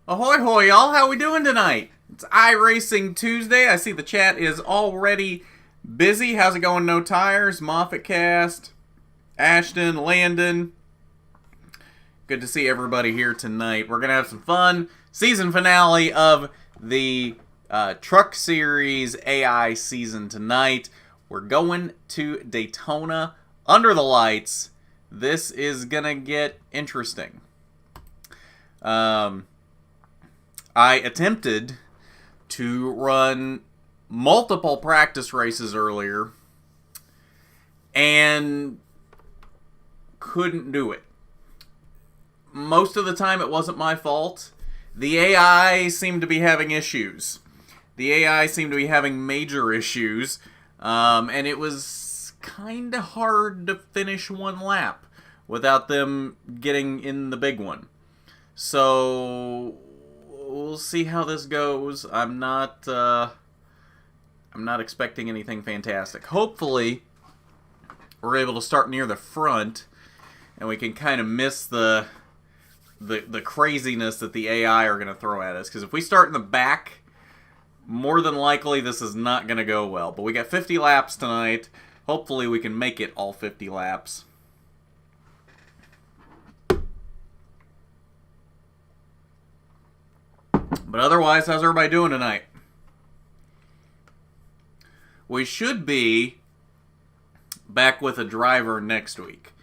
Ahoy hoy y'all, how we doing tonight? It's iRacing Tuesday. I see the chat is already busy. How's it going, No Tires? Moffat Cast, Ashton, Landon. Good to see everybody here tonight. We're going to have some fun. Season finale of the Truck Series AI season tonight. We're going to Daytona under the lights. This is going to get interesting. I attempted to run multiple practice races earlier and couldn't do it. Most of the time it wasn't my fault. The AI seemed to be having issues. The AI seemed to be having major issues, and it was kind of hard to finish one lap without them getting in the big one. So we'll see how this goes. I'm not expecting anything fantastic. Hopefully, we're able to start near the front, and we can kind of miss the craziness that the AI are going to throw at us. Because if we start in the back, more than likely this is not going to go well. But we got 50 laps tonight. Hopefully, we can make it all 50 laps. But otherwise, how's everybody doing tonight? We should be back with a driver next week.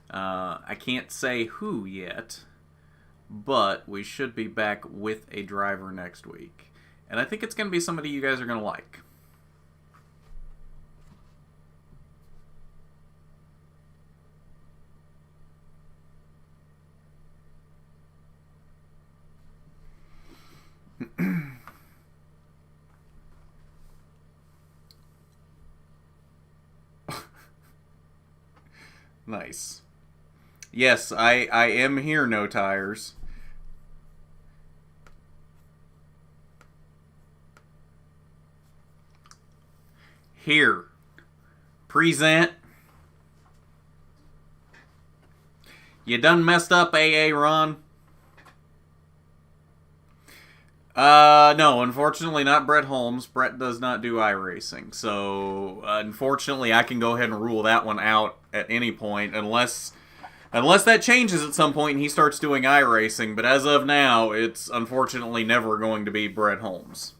I can't say who yet, but we should be back with a driver next week. And I think it's going to be somebody you guys are going to like. Nice. Yes, I am here, No Tires. Here. Present. You done messed up, AA Ron? No, unfortunately not Brett Holmes. Brett does not do iRacing. So, unfortunately, I can go ahead and rule that one out at any point, unless that changes at some point and he starts doing iRacing. But as of now, it's unfortunately never going to be Brett Holmes.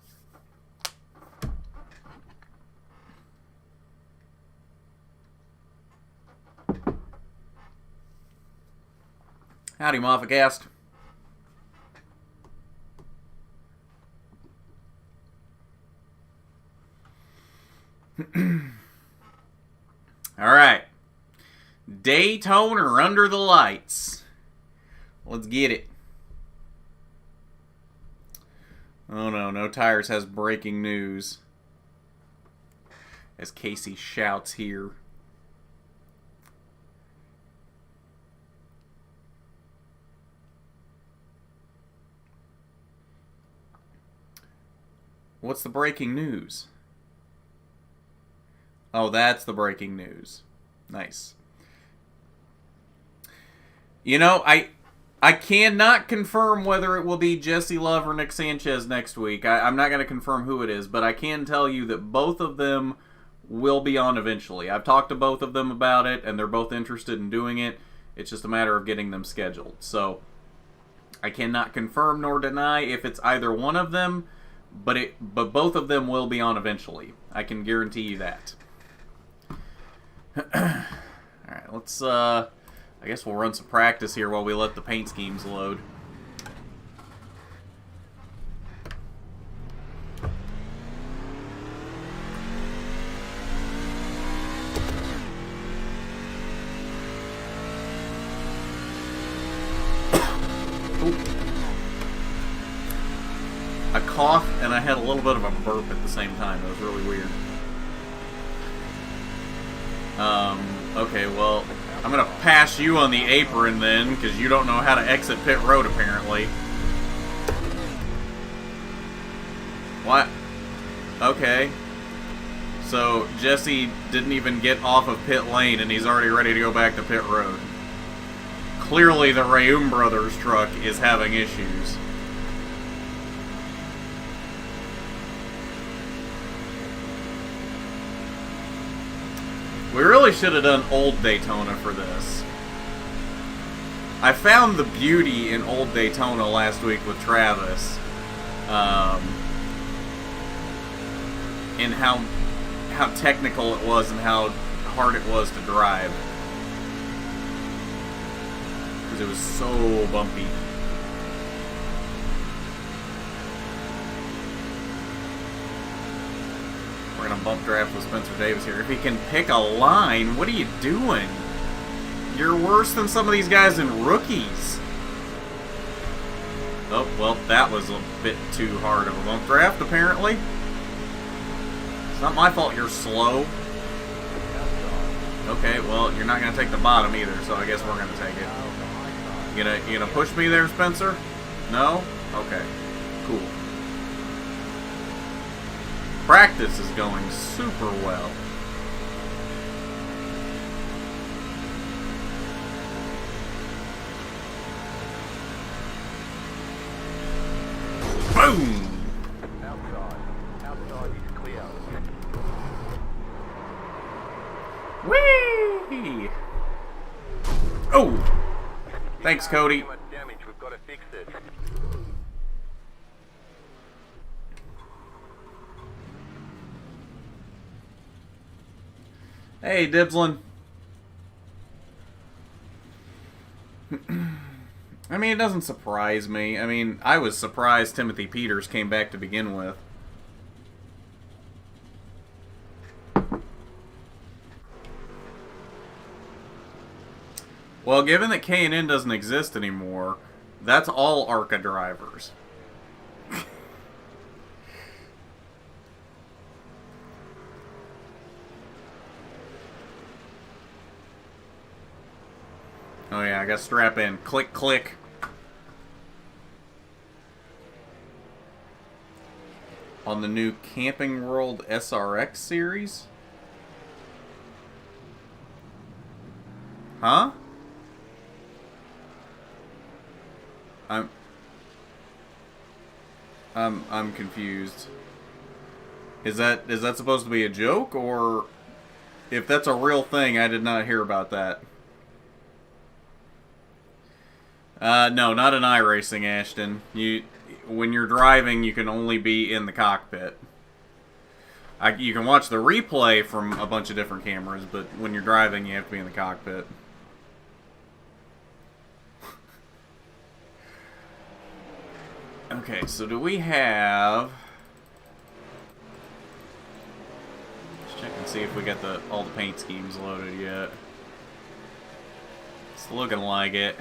Howdy, Moffat Cast. Alright. Daytona under the lights. Let's get it. Oh no, No Tires has breaking news. As Casey shouts here. What's the breaking news? Oh, that's the breaking news. Nice. You know, I cannot confirm whether it will be Jesse Love or Nick Sanchez next week. I'm not going to confirm who it is, but I can tell you that both of them will be on eventually. I've talked to both of them about it, and they're both interested in doing it. It's just a matter of getting them scheduled. So, I cannot confirm nor deny if it's either one of them, but both of them will be on eventually. I can guarantee you that. Alright, let's, I guess we'll run some practice here while we let the paint schemes load. I coughed and I had a little bit of a burp at the same time. It was really weird. Okay, well, I'm going to pass you on the apron then, because you don't know how to exit pit road, apparently. What? Okay. So, Jesse didn't even get off of pit lane, and he's already ready to go back to pit road. Clearly, the Rayum Brothers truck is having issues. We really should have done old Daytona for this. I found the beauty in old Daytona last week with Travis. In how technical it was and how hard it was to drive. Because it was so bumpy. We're going to bump draft with Spencer Davis here. If he can pick a line, what are you doing? You're worse than some of these guys in rookies. Oh, well, that was a bit too hard of a bump draft, apparently. It's not my fault you're slow. Okay, well, you're not going to take the bottom either, so I guess we're going to take it. You gonna push me there, Spencer? No? Okay. Cool. Practice is going super well. Boom! Outside is clear. Whee! Oh! Thanks, Cody. We've got to fix it. Hey, Dibslin. I mean, it doesn't surprise me. I mean, I was surprised Timothy Peters came back to begin with. Well, given that K&N doesn't exist anymore, that's all ARCA drivers. Oh yeah, I gotta strap in. Click, click. On the new Camping World SRX series? Huh? I'm confused. Is that supposed to be a joke, or if that's a real thing, I did not hear about that. No, not in iRacing, Ashton. When you're driving, you can only be in the cockpit. You can watch the replay from a bunch of different cameras, but when you're driving, you have to be in the cockpit. Okay, so do we have... Let's check and see if we got all the paint schemes loaded yet. It's looking like it.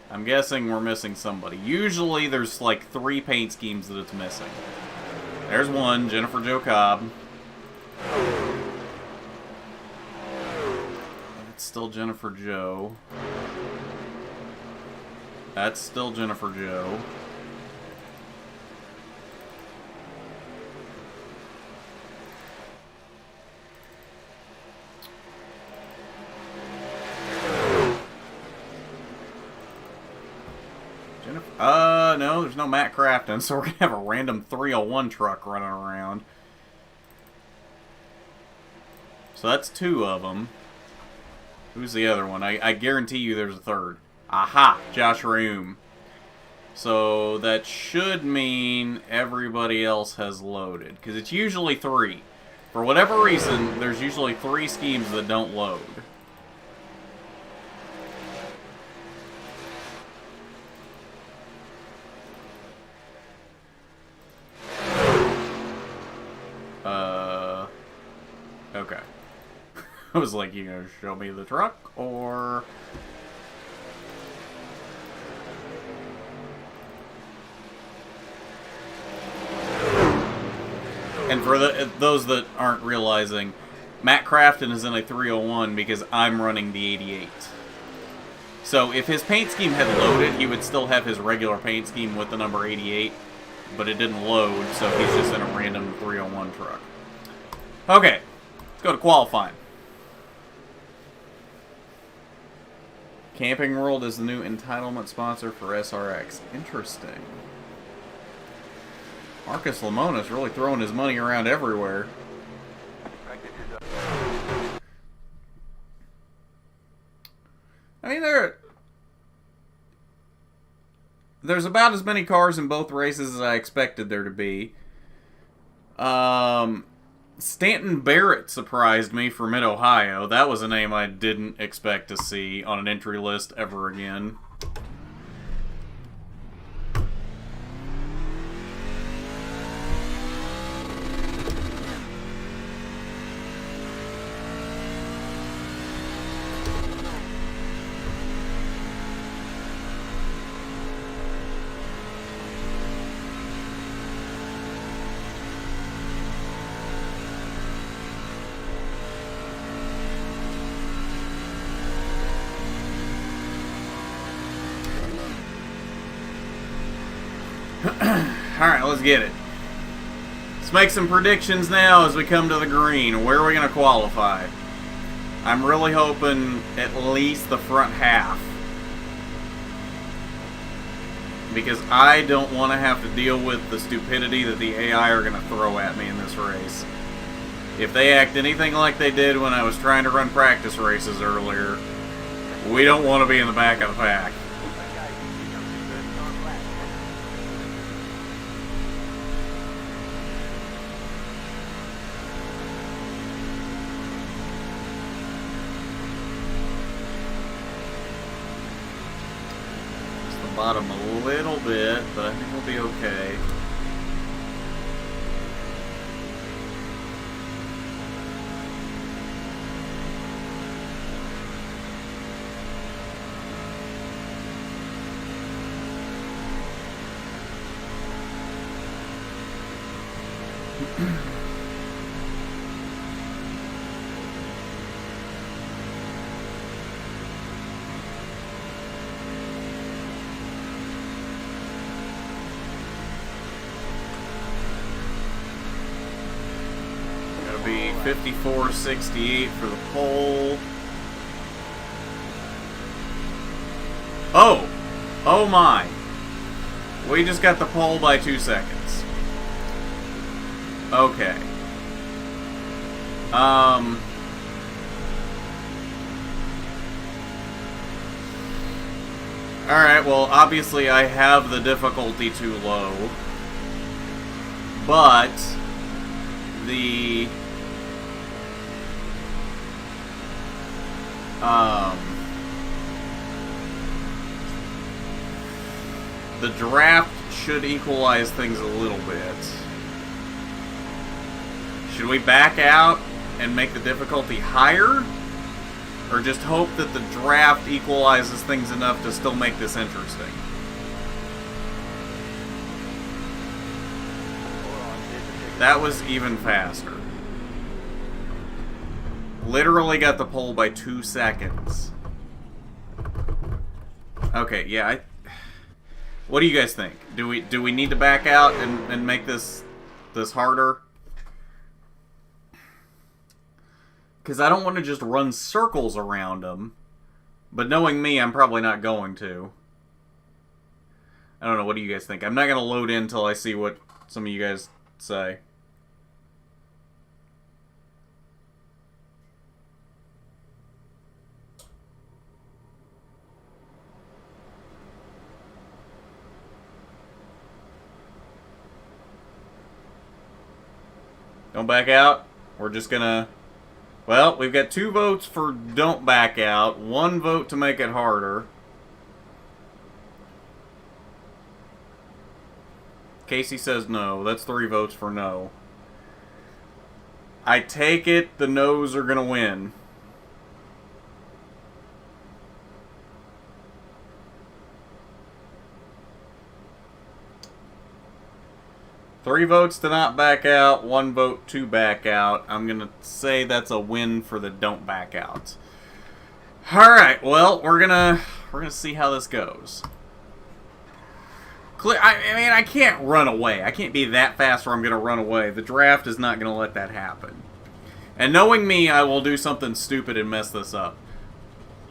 I'm guessing we're missing somebody. Usually there's like 3 paint schemes that it's missing. There's one, Jennifer Jo Cobb. That's still Jennifer Jo. That's still Jennifer Jo. No, there's no Matt Crafton, so we're going to have a random 301 truck running around. So that's 2 of them. Who's the other one? I guarantee you there's a third. Aha! Josh Room. So that should mean everybody else has loaded, because it's usually 3. For whatever reason, there's usually 3 schemes that don't load. Okay. I was like, you gonna show me the truck, or... And for those that aren't realizing, Matt Crafton is in a 301 because I'm running the 88. So if his paint scheme had loaded, he would still have his regular paint scheme with the number 88, but it didn't load, so he's just in a random 301 truck. Okay, let's go to qualifying. Camping World is the new entitlement sponsor for SRX. Interesting. Marcus Lemonis really throwing his money around everywhere. there's about as many cars in both races as I expected there to be. Stanton Barrett surprised me for Mid-Ohio. That was a name I didn't expect to see on an entry list ever again. Alright, let's get it. Let's make some predictions now as we come to the green. Where are we going to qualify? I'm really hoping at least the front half. Because I don't want to have to deal with the stupidity that the AI are going to throw at me in this race. If they act anything like they did when I was trying to run practice races earlier, we don't want to be in the back of the pack. Bottom a little bit, but I think we'll be okay. Be 54.68 for the pole. Oh my. We just got the pole by 2 seconds. Okay. Alright, well, obviously I have the difficulty too low. But the draft should equalize things a little bit. Should we back out and make the difficulty higher? Or just hope that the draft equalizes things enough to still make this interesting? That was even faster. Literally got the pole by 2 seconds. Okay, yeah, what do you guys think? Do we need to back out and make this harder? Because I don't want to just run circles around them. But knowing me, I'm probably not going to. I don't know, what do you guys think? I'm not going to load in until I see what some of you guys say. Don't back out. We're just gonna... Well, we've got 2 votes for don't back out. 1 vote to make it harder. Casey says no. That's 3 votes for no. I take it the no's are gonna win. Three votes to not back out, 1 vote to back out. I'm going to say that's a win for the don't back out. Alright, well, we're gonna see how this goes. I mean, I can't run away. I can't be that fast where I'm going to run away. The draft is not going to let that happen. And knowing me, I will do something stupid and mess this up.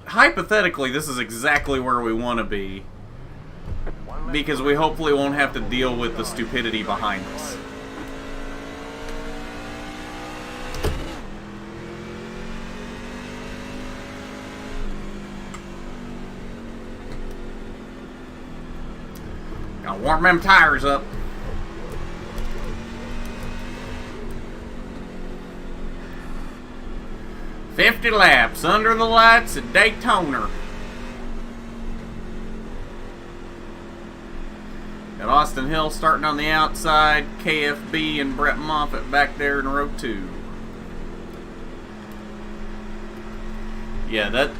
Hypothetically, this is exactly where we want to be. Because we hopefully won't have to deal with the stupidity behind us. Warm them tires up. "50 laps under the lights at Daytona." Got Austin Hill starting on the outside. KFB and Brett Moffitt back there in row 2. Yeah, that...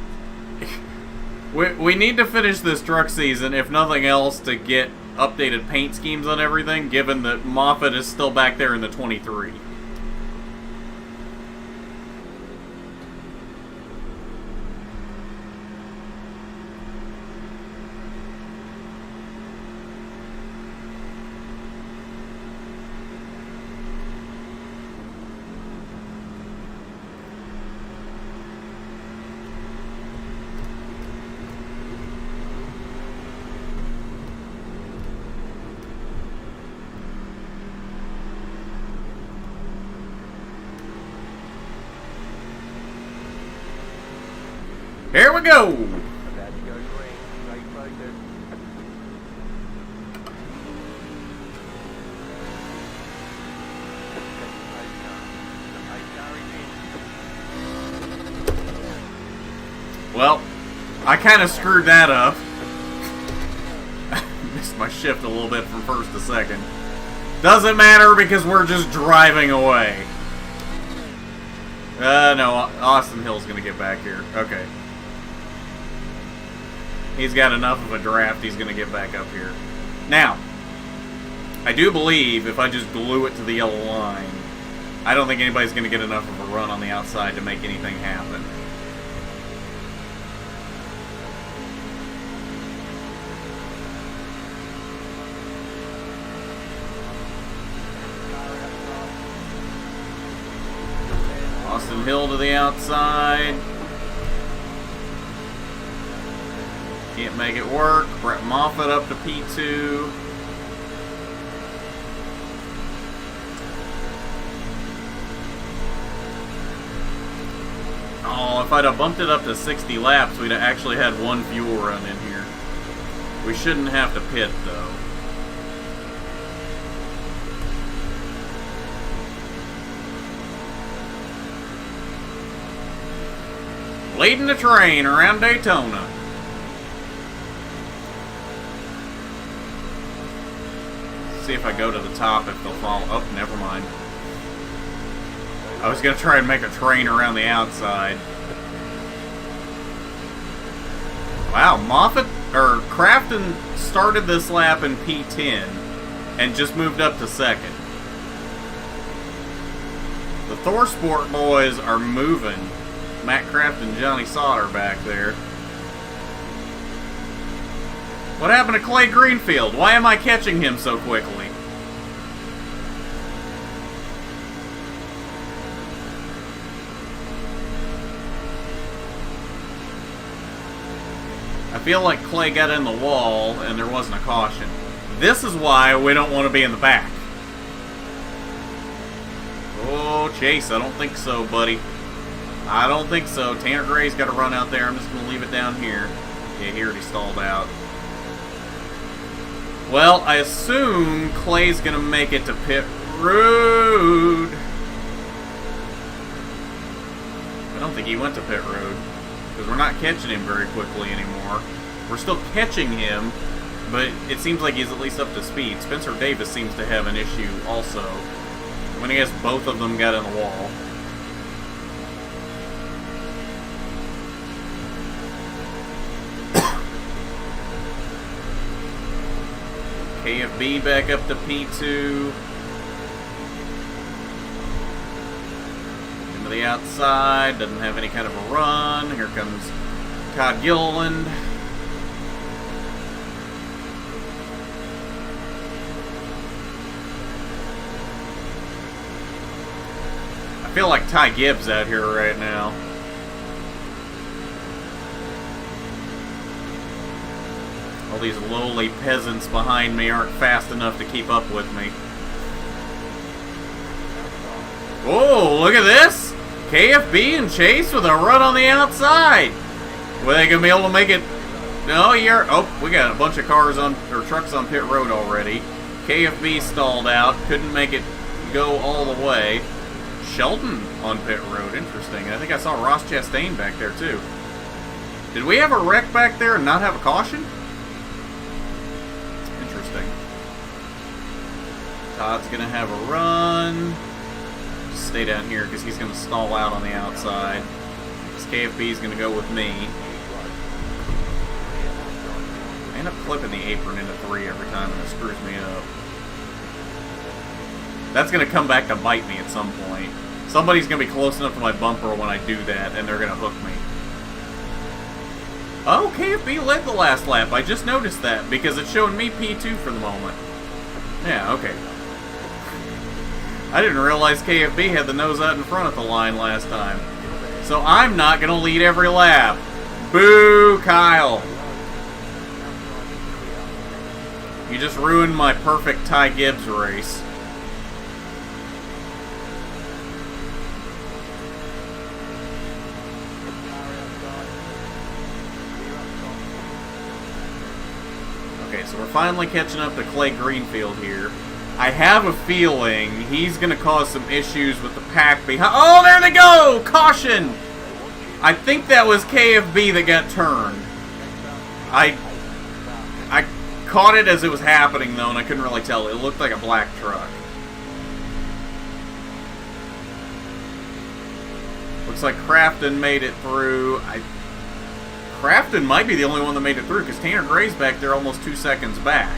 we need to finish this truck season, if nothing else, to get updated paint schemes on everything, given that Moffitt is still back there in the 23. Here we go! Well, I kind of screwed that up. Missed my shift a little bit from first to second. Doesn't matter because we're just driving away. No, Austin Hill's gonna get back here. Okay. He's got enough of a draft, he's going to get back up here. Now, I do believe if I just glue it to the yellow line, I don't think anybody's going to get enough of a run on the outside to make anything happen. Austin Hill to the outside. Can't make it work. Brett Moffitt up to P2. Oh, if I'd have bumped it up to 60 laps, we'd have actually had one fuel run in here. We shouldn't have to pit, though. Leading the train around Daytona. See if I go to the top if they'll fall. Oh, never mind. I was gonna try and make a train around the outside. Wow, Crafton started this lap in P10 and just moved up to second. The ThorSport boys are moving. Matt Kraft and Johnny Sauter back there. What happened to Clay Greenfield? Why am I catching him so quickly? I feel like Clay got in the wall and there wasn't a caution. This is why we don't want to be in the back. Oh, Chase, I don't think so, buddy. I don't think so. Tanner Gray's got to run out there. I'm just going to leave it down here. Yeah, he already stalled out. Well, I assume Clay's going to make it to pit road. I don't think he went to pit road, because we're not catching him very quickly anymore. We're still catching him, but it seems like he's at least up to speed. Spencer Davis seems to have an issue also. I mean, I guess both of them got in the wall. KFB back up to P2. Into the outside, doesn't have any kind of a run. Here comes Todd Gilliland. I feel like Ty Gibbs out here right now. All these lowly peasants behind me aren't fast enough to keep up with me. Oh, look at this! KFB and Chase with a run on the outside. Were they going to be able to make it No, you're... Oh, we got a bunch of cars on... or trucks on pit road already. KFB stalled out. Couldn't make it go all the way. Shelton on pit road. Interesting. I think I saw Ross Chastain back there, too. Did we have a wreck back there and not have a caution? Interesting. Todd's going to have a run. Just stay down here because he's going to stall out on the outside. This KFB is going to go with me. I end up clipping the apron into 3 every time and it screws me up. That's going to come back to bite me at some point. Somebody's going to be close enough to my bumper when I do that, and they're going to hook me. Oh, KFB led the last lap. I just noticed that, because it's showing me P2 for the moment. Yeah, okay. I didn't realize KFB had the nose out in front of the line last time. So I'm not going to lead every lap. Boo, Kyle. You just ruined my perfect Ty Gibbs race. Okay, so we're finally catching up to Clay Greenfield here. I have a feeling he's going to cause some issues with the pack behind. Oh, there they go! Caution! I think that was KFB that got turned. I caught it as it was happening, though, and I couldn't really tell. It looked like a black truck. Looks like Crafton made it through. Crafton might be the only one that made it through, because Tanner Gray's back there almost 2 seconds back.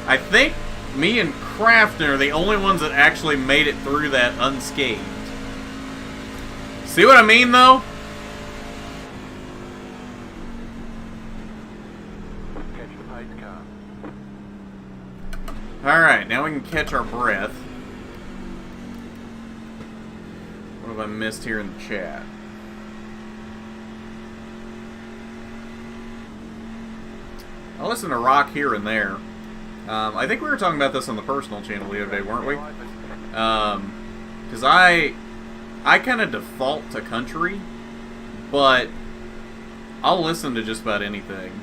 I think me and Crafton are the only ones that actually made it through that unscathed. See what I mean, though? Alright, now we can catch our breath. What have I missed here in the chat? I listen to rock here and there. I think we were talking about this on the personal channel the other day, weren't we? Because I kind of default to country, but I'll listen to just about anything.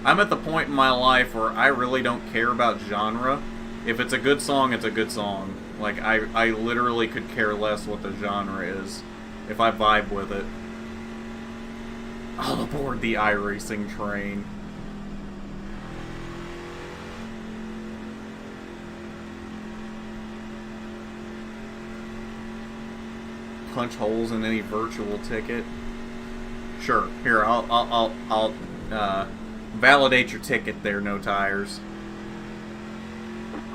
I'm at the point in my life where I really don't care about genre. If it's a good song, it's a good song. Like, I literally could care less what the genre is if I vibe with it. All aboard the iRacing train. Punch holes in any virtual ticket. Sure. Here, I'll validate your ticket there, No Tires.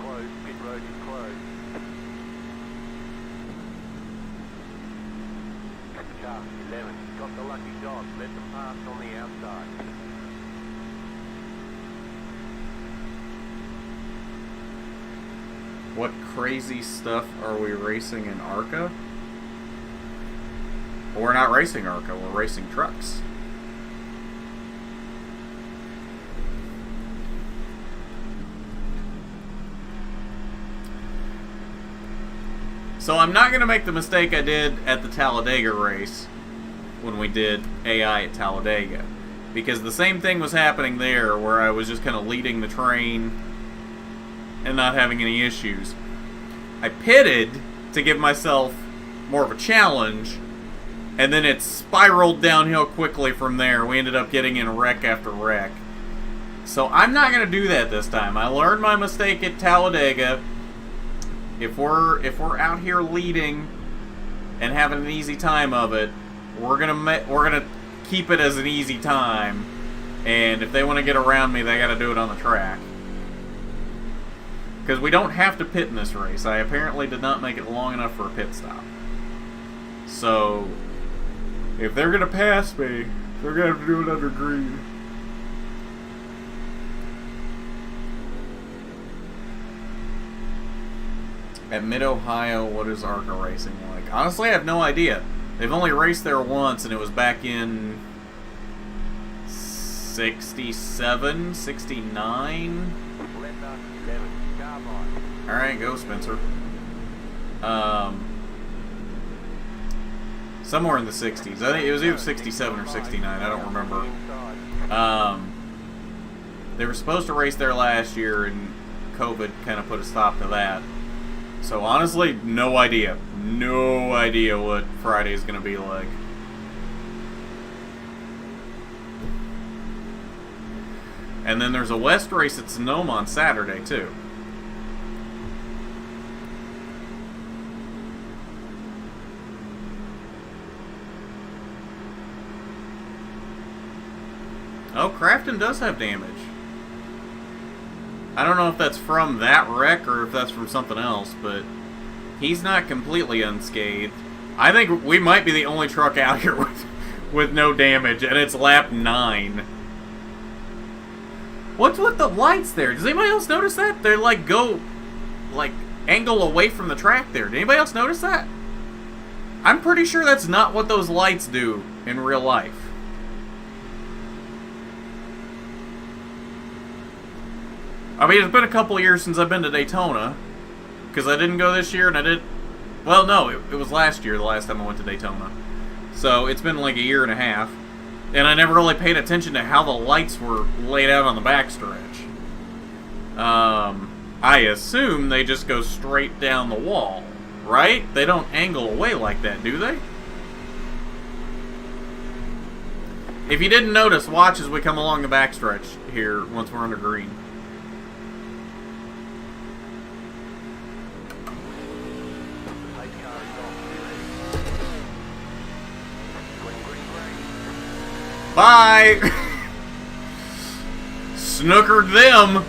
Closed. Pit road is closed. Car 11. Got the lucky dog. Let them pass on the outside. What crazy stuff are we racing in ARCA? Well, we're not racing ARCA, we're racing trucks. So I'm not going to make the mistake I did at the Talladega race when we did AI at Talladega. Because the same thing was happening there, where I was just kind of leading the train and not having any issues. I pitted to give myself more of a challenge, and then it spiraled downhill quickly from there. We ended up getting in wreck after wreck. So I'm not going to do that this time. I learned my mistake at Talladega. If we're out here leading and having an easy time of it, we're gonna keep it as an easy time. And if they want to get around me, they got to do it on the track. Because we don't have to pit in this race. I apparently did not make it long enough for a pit stop. So if they're gonna pass me, they're gonna have to do it under green. At Mid-Ohio, what is ARCA racing like? Honestly, I have no idea. They've only raced there once, and it was back in 67, 69? Alright, go, Spencer. Somewhere in the 60s. I think it was either 67 or 69. I don't remember. They were supposed to race there last year, and COVID kind of put a stop to that. So honestly, no idea. No idea what Friday is going to be like. And then there's a West race at Sonoma on Saturday, too. Oh, Crafton does have damage. I don't know if that's from that wreck or if that's from something else, but he's not completely unscathed. I think we might be the only truck out here with no damage, and it's lap 9. What's with the lights there? Does anybody else notice that? They're like angle away from the track there. Did anybody else notice that? I'm pretty sure that's not what those lights do in real life. I mean, it's been a couple years since I've been to Daytona, because I didn't go this year, and I did. Well, no, it was last year, the last time I went to Daytona. So it's been like a year and a half, and I never really paid attention to how the lights were laid out on the backstretch. I assume they just go straight down the wall, right? They don't angle away like that, do they? If you didn't notice, watch as we come along the backstretch here once we're under green. Bye! Snookered them!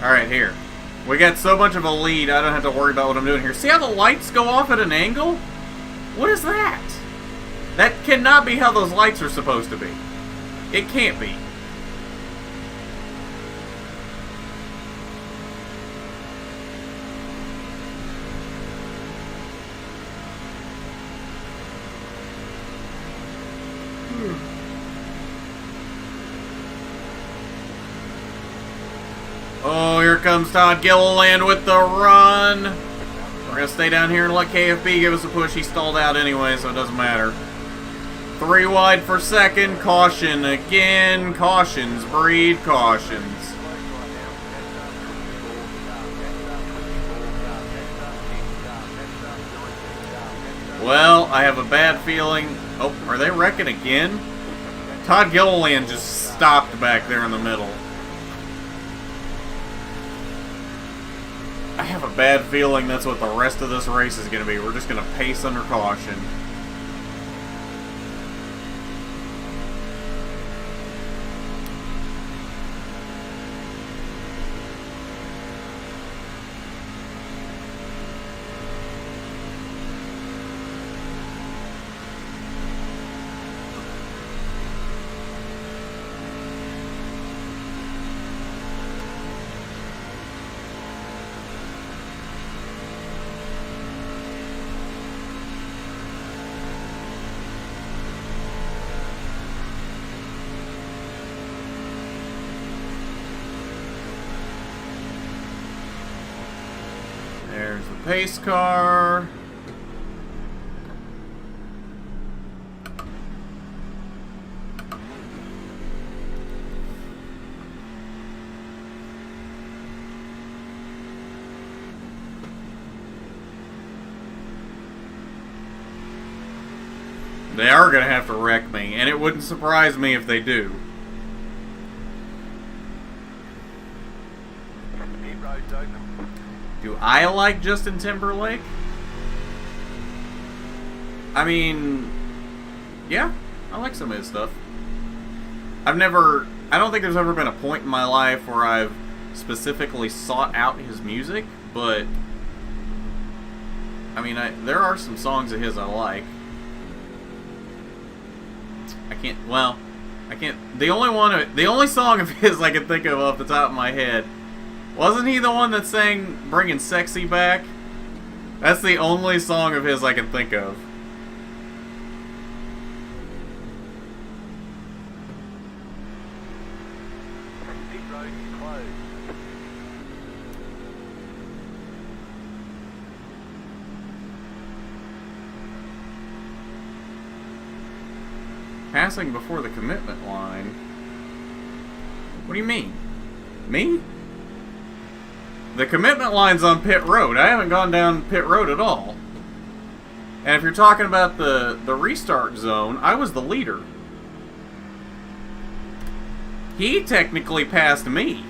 Alright, here. We got so much of a lead, I don't have to worry about what I'm doing here. See how the lights go off at an angle? What is that? That cannot be how those lights are supposed to be. It can't be. Oh, here comes Todd Gilliland with the run. We're going to stay down here and let KFB give us a push. He stalled out anyway, so it doesn't matter. 3 wide for second. Caution again. Cautions breed cautions. Well, I have a bad feeling. Oh, are they wrecking again? Todd Gilliland just stopped back there in the middle. I have a bad feeling that's what the rest of this race is going to be. We're just going to pace under caution. There's the pace car. They are going to have to wreck me, and it wouldn't surprise me if they do. Do I like Justin Timberlake? I mean, yeah, I like some of his stuff. I don't think there's ever been a point in my life where I've specifically sought out his music, but, I mean, there are some songs of his I like. The only song of his I can think of off the top of my head, wasn't he the one that sang Bringing Sexy Back? That's the only song of his I can think of. Pit road is closed. Passing before the commitment line? What do you mean? Me? The commitment line's on pit road. I haven't gone down pit road at all. And if you're talking about the restart zone, I was the leader. He technically passed me.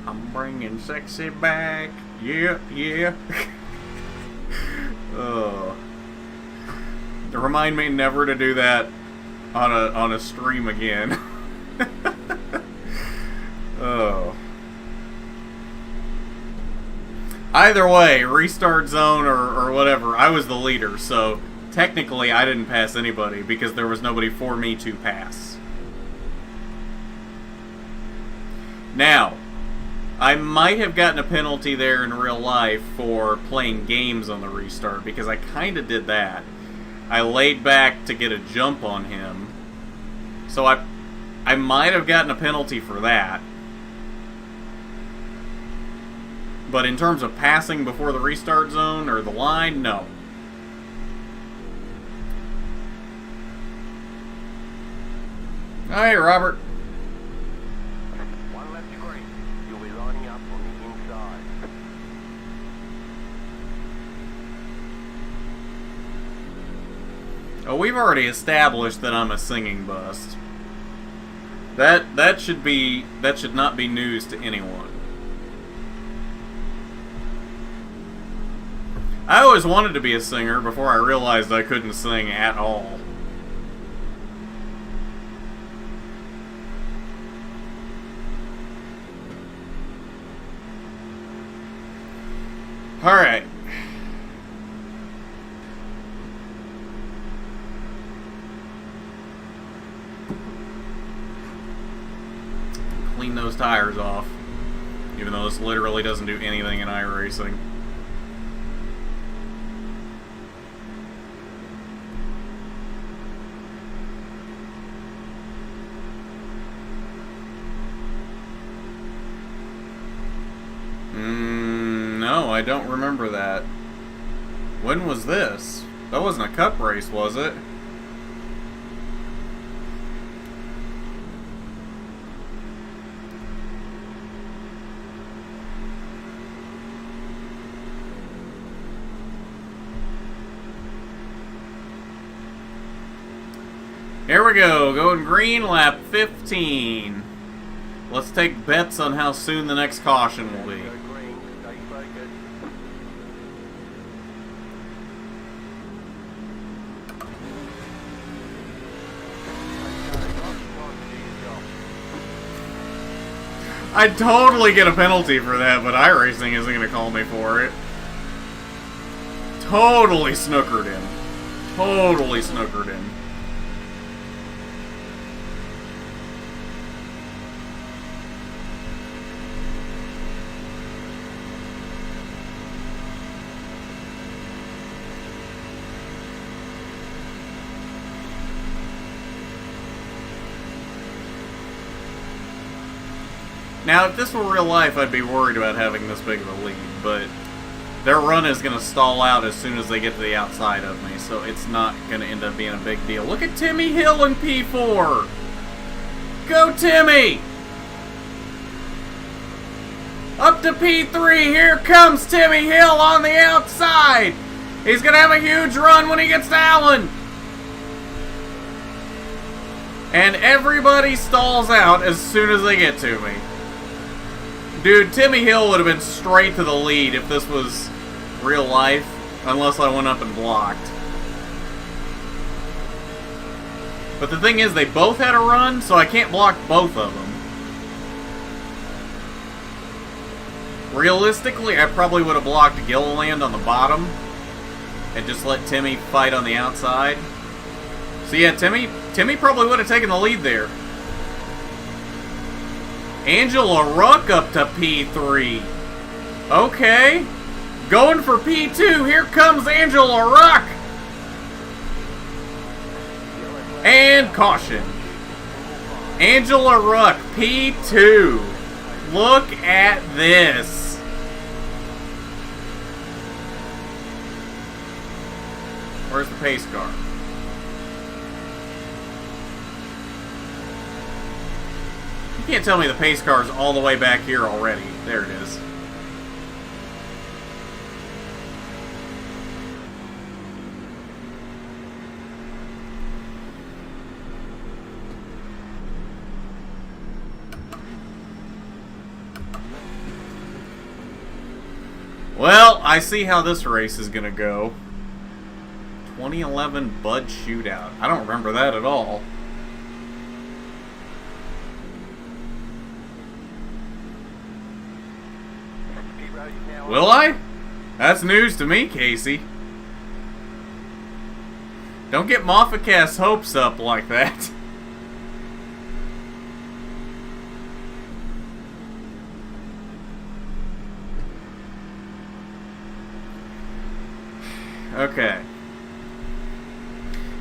I'm bringing sexy back. Yeah, yeah. Remind me never to do that on a stream again. Oh. Either way, restart zone or whatever, I was the leader, so technically I didn't pass anybody because there was nobody for me to pass. Now, I might have gotten a penalty there in real life for playing games on the restart, because I kind of did that. I laid back to get a jump on him, so I might have gotten a penalty for that. But in terms of passing before the restart zone or the line, no. Hey, Robert. One left green. You'll be lining up on the inside. Oh, we've already established that I'm a singing bust. That should not be news to anyone. I always wanted to be a singer before I realized I couldn't sing at all. Alright. Clean those tires off. Even though this literally doesn't do anything in iRacing. No, I don't remember that. When was this? That wasn't a cup race, was it? Here we go, going green, lap 15. Let's take bets on how soon the next caution will be. Go green. Stay focused. I'd totally get a penalty for that, but iRacing isn't going to call me for it. Totally snookered him. Totally snookered him. Now, if this were real life, I'd be worried about having this big of a lead, but their run is going to stall out as soon as they get to the outside of me, so it's not going to end up being a big deal. Look at Timmy Hill in P4! Go, Timmy! Up to P3, here comes Timmy Hill on the outside! He's going to have a huge run when he gets to Allen! And everybody stalls out as soon as they get to me. Dude, Timmy Hill would have been straight to the lead if this was real life, unless I went up and blocked. But the thing is, they both had a run, so I can't block both of them. Realistically, I probably would have blocked Gilliland on the bottom. and just let Timmy fight on the outside. So yeah, Timmy probably would have taken the lead there. Angela Ruck up to P3. Okay. Going for P2. Here comes Angela Ruck. And caution. Angela Ruck, P2. Look at this. Where's the pace car? You can't tell me the pace car is all the way back here already. There it is. Well, I see how this race is going to go. 2011 Bud Shootout. I don't remember that at all. Will I? That's news to me, Casey. Don't get Moffat-Cast's hopes up like that. Okay.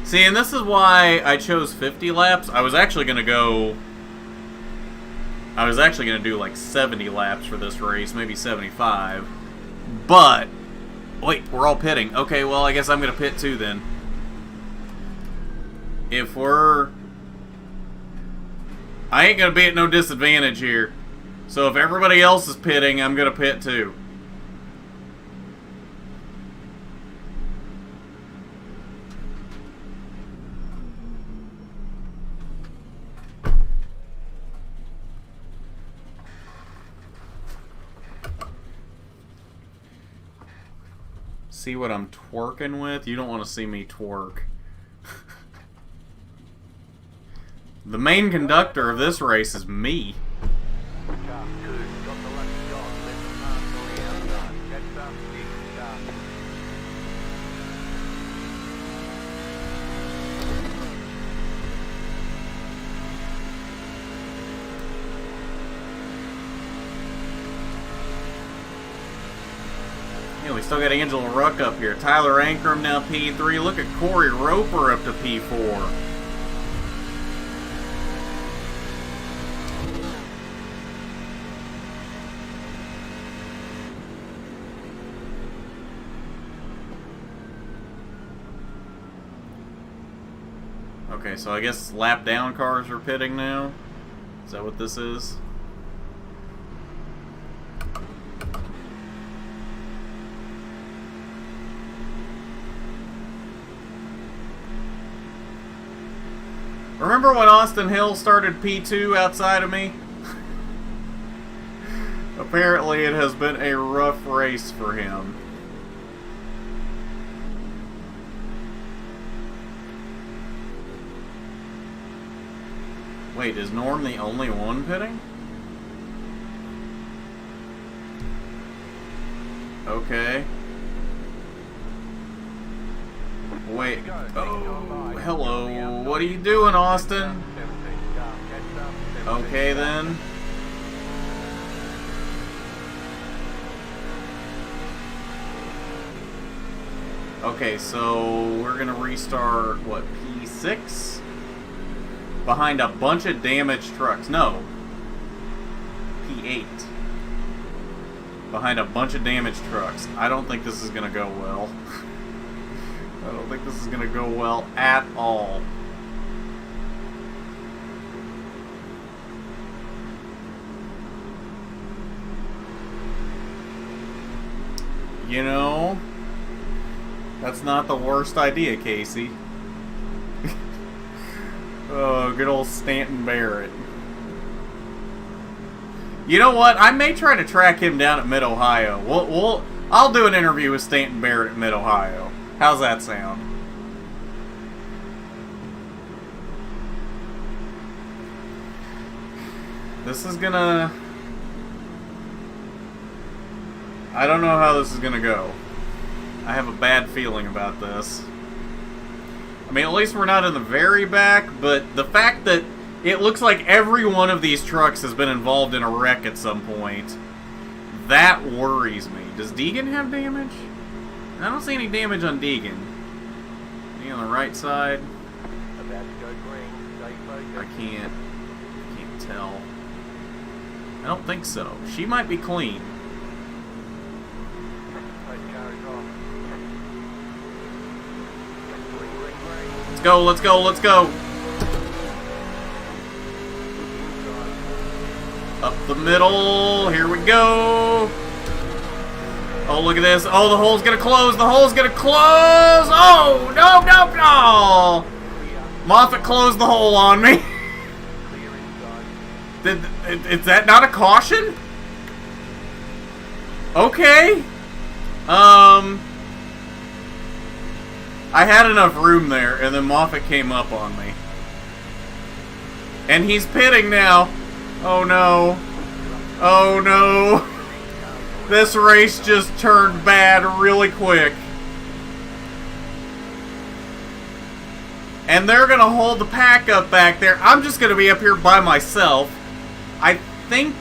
See, and this is why I chose 50 laps. I was actually going to do like 70 laps for this race, maybe 75. But, wait, we're all pitting. Okay, well, I guess I'm going to pit too then. I ain't going to be at no disadvantage here. So if everybody else is pitting, I'm going to pit too. See what I'm twerking with? You don't want to see me twerk. The main conductor of this race is me. We still got Angela Ruck up here. Tyler Ankrum now P3. Look at Corey Roper up to P4. Okay, so I guess lap down cars are pitting now. Is that what this is? Remember when Austin Hill started P2 outside of me? Apparently it has been a rough race for him. Wait, is Norm the only one pitting? Okay. Wait. Oh, hello. What are you doing, Austin? Okay, then. Okay, so we're gonna restart, what, P6? Behind a bunch of damaged trucks. No. P8. Behind a bunch of damaged trucks. I don't think this is gonna go well. I don't think this is going to go well at all. You know, that's not the worst idea, Casey. Oh, good old Stanton Barrett. You know what? I may try to track him down at Mid-Ohio. I'll do an interview with Stanton Barrett at Mid-Ohio. How's that sound? This is gonna... I don't know how this is gonna go. I have a bad feeling about this. I mean, at least we're not in the very back, but the fact that it looks like every one of these trucks has been involved in a wreck at some point, that worries me. Does Deegan have damage? I don't see any damage on Deegan. Any on the right side? About to go green. Stay I focused. can't tell. I don't think so. She might be clean. Both cars off. Green, green, green. Let's go, let's go, let's go. Inside. Up the middle. Here we go. Oh, look at this. Oh, the hole's gonna close. The hole's gonna close. Oh, no, no, no. Moffat closed the hole on me. Clear inside. Is that not a caution? Okay. I had enough room there, and then Moffat came up on me. And he's pitting now. Oh no. Oh no. This race just turned bad really quick. And they're gonna hold the pack up back there. I'm just gonna be up here by myself. I think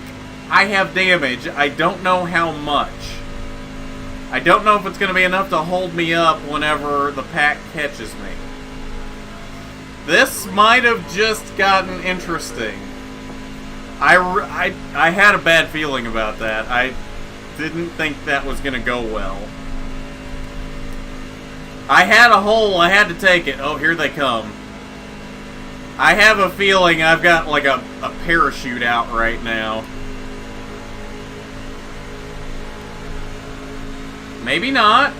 I have damage. I don't know how much. I don't know if it's gonna be enough to hold me up whenever the pack catches me. This might have just gotten interesting. I had a bad feeling about that. I didn't think that was gonna go well. I had a hole, I had to take it. Oh, here they come. I have a feeling I've got like a parachute out right now. Maybe not.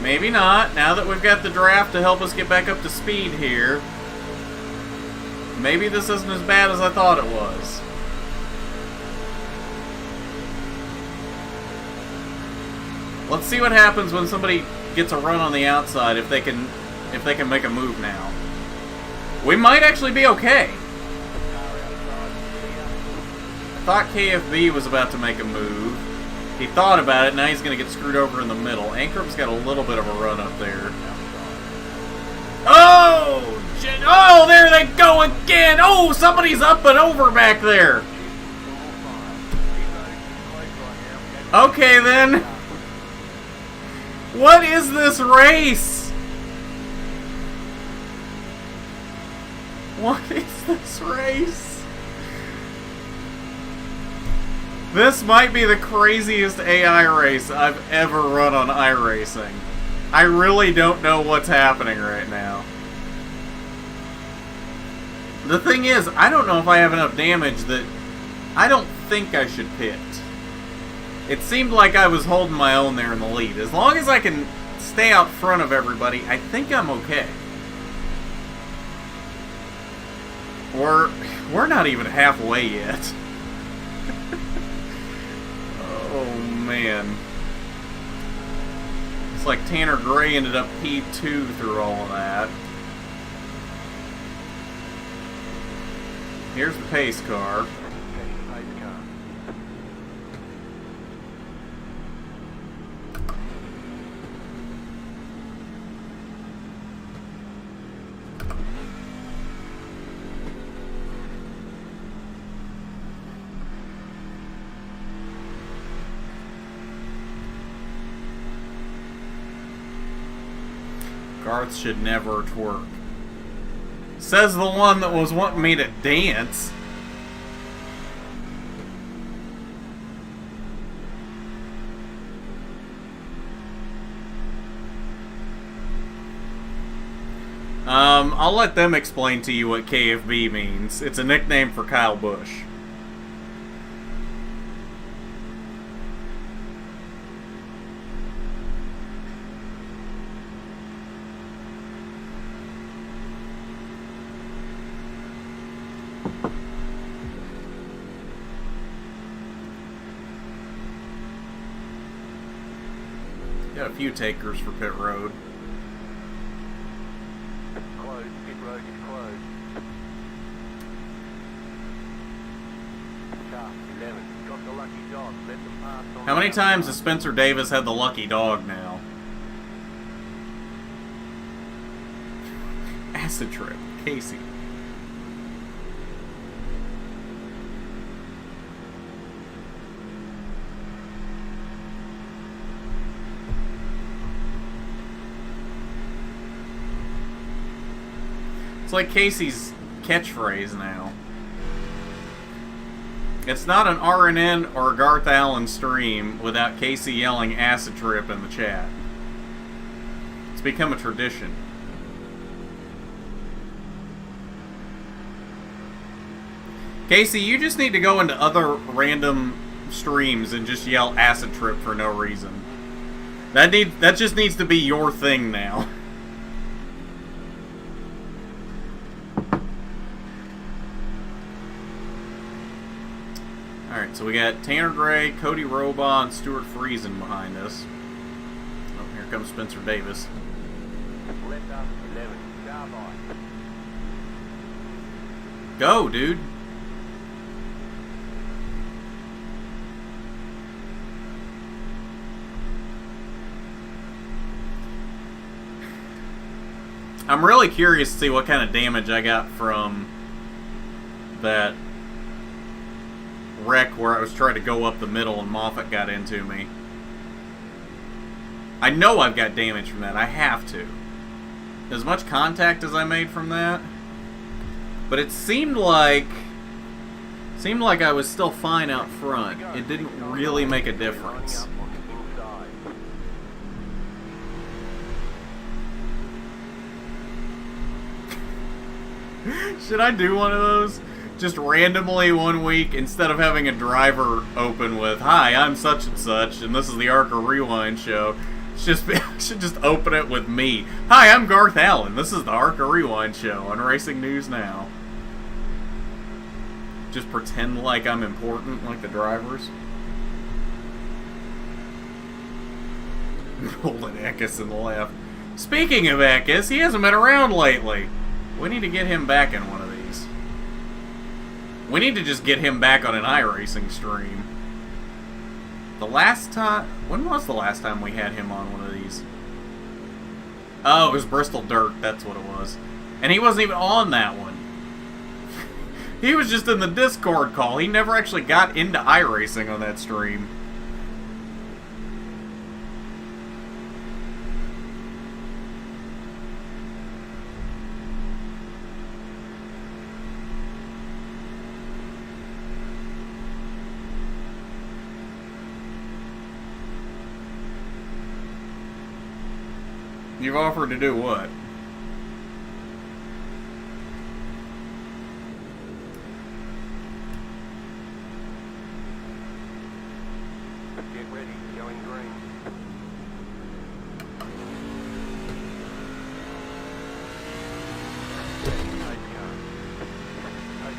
Maybe not. Now that we've got the draft to help us get back up to speed here, maybe this isn't as bad as I thought it was. Let's see what happens when somebody gets a run on the outside, if they can make a move now. We might actually be okay. I thought KFB was about to make a move. He thought about it, now he's going to get screwed over in the middle. Ankrum's got a little bit of a run up there. Oh! Oh, there they go again! Oh, somebody's up and over back there! Okay, then. What is this race? What is this race? This might be the craziest AI race I've ever run on iRacing. I really don't know what's happening right now. The thing is, I don't know if I have enough damage that I don't think I should pit. It seemed like I was holding my own there in the lead. As long as I can stay out front of everybody, I think I'm okay. We're not even halfway yet. Oh, man. It's like Tanner Gray ended up P2 through all of that. Here's the pace car. Garth should never twerk. Says the one that was wanting me to dance. I'll let them explain to you what KFB means. It's a nickname for Kyle Busch. Got a few takers for pit road. Closed. Pit road is closed. Car 11, got the lucky dog. Let them pass on How the many times has outside. Spencer Davis had the lucky dog now? Acid trip. Casey. It's like Casey's catchphrase now. It's not an RNN or a Garth Allen stream without Casey yelling acid trip in the chat. It's become a tradition. Casey, you just need to go into other random streams and just yell acid trip for no reason. That just needs to be your thing now. Alright, so we got Tanner Gray, Cody Robaugh, and Stuart Friesen behind us. Oh, here comes Spencer Davis. Left up 11, car by. Go, dude. I'm really curious to see what kind of damage I got from that wreck where I was trying to go up the middle and Moffat got into me. I know I've got damage from that. I have to. As much contact as I made from that. But it seemed like I was still fine out front. It didn't really make a difference. Up on the inside. Should I do one of those? Just randomly one week, instead of having a driver open with, "Hi, I'm such and such, and this is the Arca Rewind show." I should just open it with me. "Hi, I'm Garth Allen. This is the Arca Rewind show on Racing News Now." Just pretend like I'm important, like the drivers. Holding Eckes in the left. Speaking of Eckes, he hasn't been around lately. We need to get him back in one of these. We need to just get him back on an iRacing stream. When was the last time we had him on one of these? Oh, it was Bristol Dirt, that's what it was. And he wasn't even on that one. He was just in the Discord call. He never actually got into iRacing on that stream. You've offered to do what? Get ready, going green.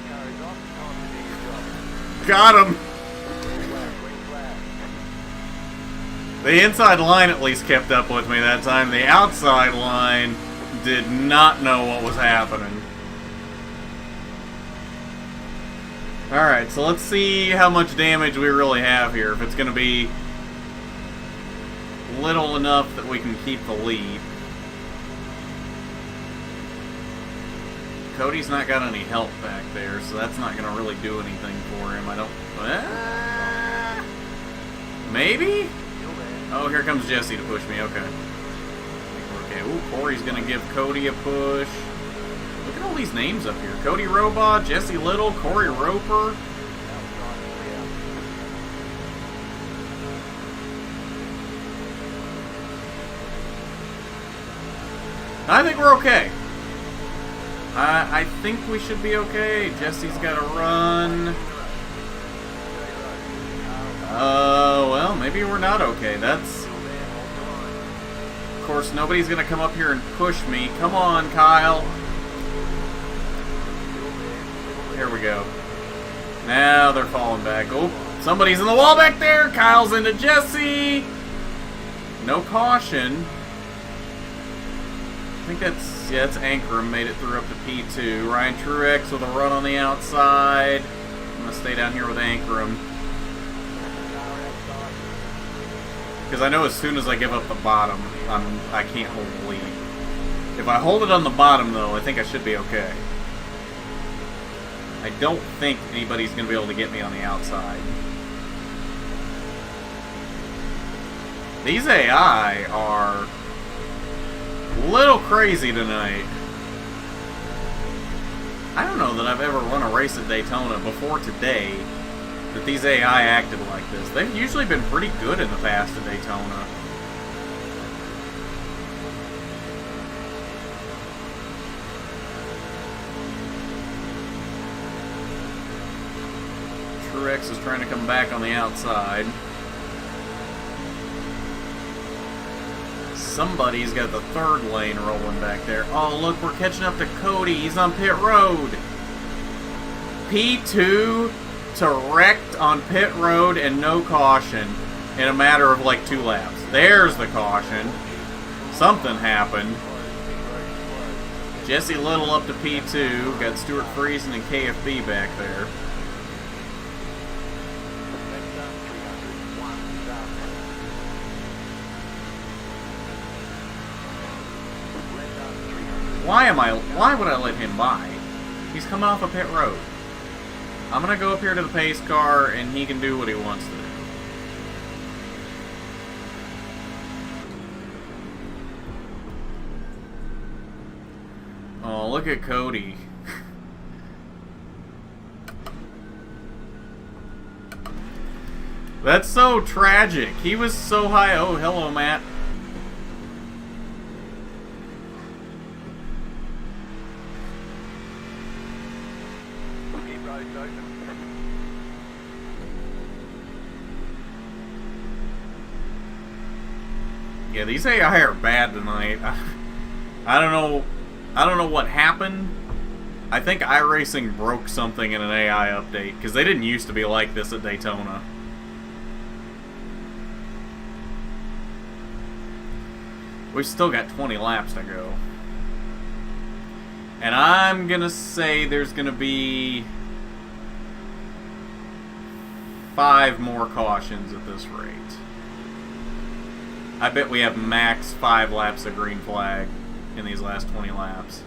Car is off, time to do your job. Got him! Green flag. The inside line at least kept up with me that time. The outside line did not know what was happening. Alright, so let's see how much damage we really have here. If it's going to be little enough that we can keep the lead. Cody's not got any help back there, so that's not going to really do anything for him. I don't... maybe? Oh, here comes Jesse to push me. Okay. Okay, ooh, Corey's going to give Cody a push. Look at all these names up here. Cody Robaugh, Jesse Little, Corey Roper. I think we're okay. I think we should be okay. Jesse's got to run. Well, maybe we're not okay. That's... Of course, nobody's going to come up here and push me. Come on, Kyle. Here we go. Now they're falling back. Oh, somebody's in the wall back there. Kyle's into Jesse. No caution. I think that's, yeah, that's Ankrum. Made it through up to P2. Ryan Truex with a run on the outside. I'm gonna stay down here with Ankrum. Because I know as soon as I give up the bottom, I can't hold the lead. If I hold it on the bottom, though, I think I should be okay. I don't think anybody's going to be able to get me on the outside. These AI are a little crazy tonight. I don't know that I've ever run a race at Daytona before today that these AI acted like this. They've usually been pretty good in the past at Daytona. Truex is trying to come back on the outside. Somebody's got the third lane rolling back there. Oh, look, we're catching up to Cody. He's on pit road. P2 to wrecked on pit road and no caution in a matter of like 2 laps. There's the caution. Something happened. Jesse Little up to P2. Got Stuart Friesen and KFB back there. Why would I let him by? He's coming off a pit road. I'm gonna go up here to the pace car and he can do what he wants to do. Oh, look at Cody. That's so tragic. He was so high. Oh, hello, Matt. Yeah, these AI are bad tonight. I don't know what happened. I think iRacing broke something in an AI update because they didn't used to be like this at Daytona. We've still got 20 laps to go. And I'm gonna say there's gonna be 5 more cautions at this rate. I bet we have max 5 laps of green flag in these last 20 laps.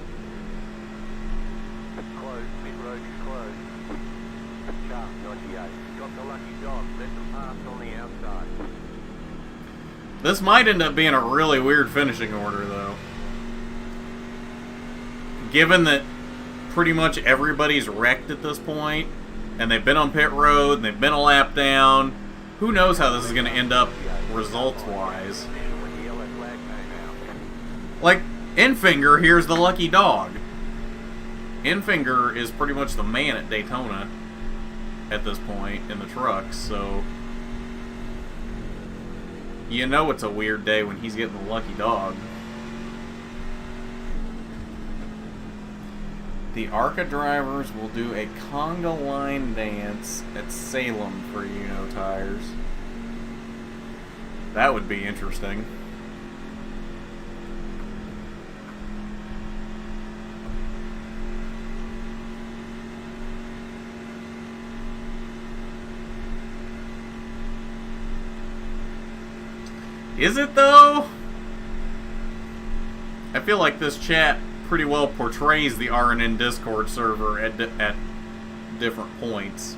Close, pit road is closed. Car 98. Got the lucky dog. Let them pass on the outside. This might end up being a really weird finishing order, though. Given that pretty much everybody's wrecked at this point, and they've been on pit road, and they've been a lap down, who knows how this is going to end up results-wise. Like, Enfinger here's the lucky dog. Enfinger is pretty much the man at Daytona at this point in the trucks, so you know it's a weird day when he's getting the lucky dog. The ARCA drivers will do a conga line dance at Salem for tires. That would be interesting. Is it though? I feel like this chat pretty well portrays the RNN Discord server at different points.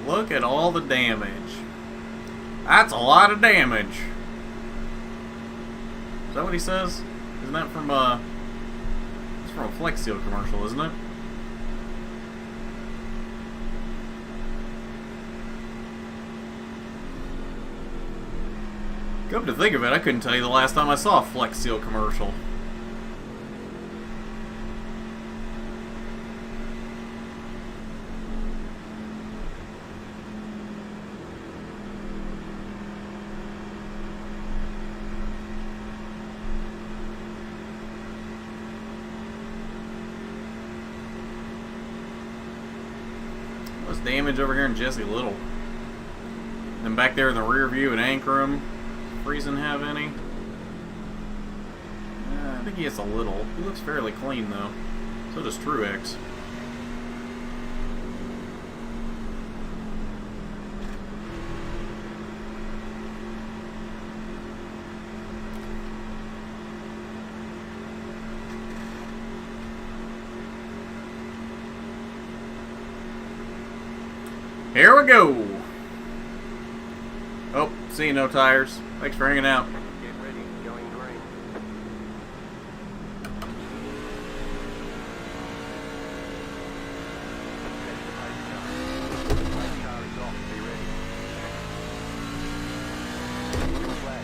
Look at all the damage. That's a lot of damage. Is that what he says? Isn't that from it's from a Flex Seal commercial, isn't it? Come to think of it, I couldn't tell you the last time I saw a Flex Seal commercial. What's damage over here in Jesse Little? And back there in the rear view at Ankrum, Friesen have any? I think he has a little. He looks fairly clean though. So does Truex. Here we go. Oh, see you, no tires. Thanks for hanging out. Get ready, going green. Race car is off, be ready.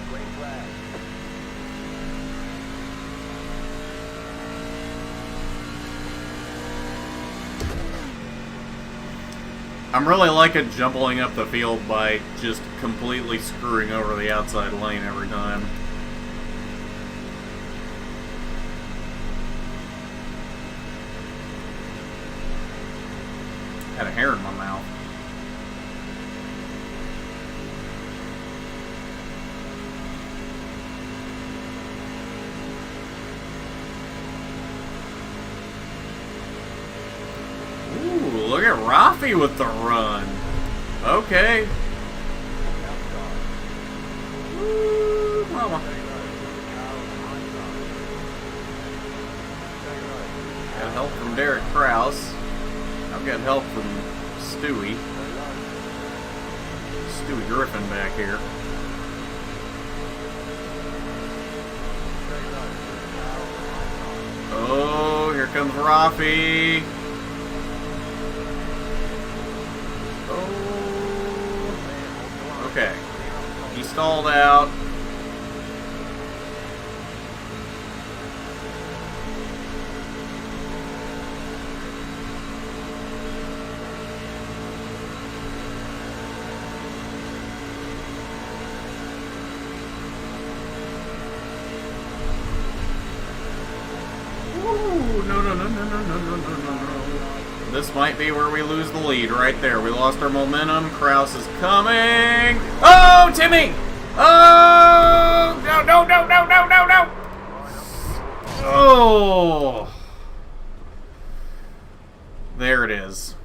Green flag. I'm really liking jumbling up the field by just completely screwing over the outside lane every time. Had a hair in my mouth. Ooh, look at Rafi with the run. Okay. Ooh, mama. Got help from Derek Krause. I've got help from Stewie. Stewie Griffin back here. Oh, here comes Rafi. Okay, he stalled out. Ooh, no. This might be where we lose the lead right there. We lost our momentum. Krause is coming. Oh, Timmy! Oh! No. Oh! There it is.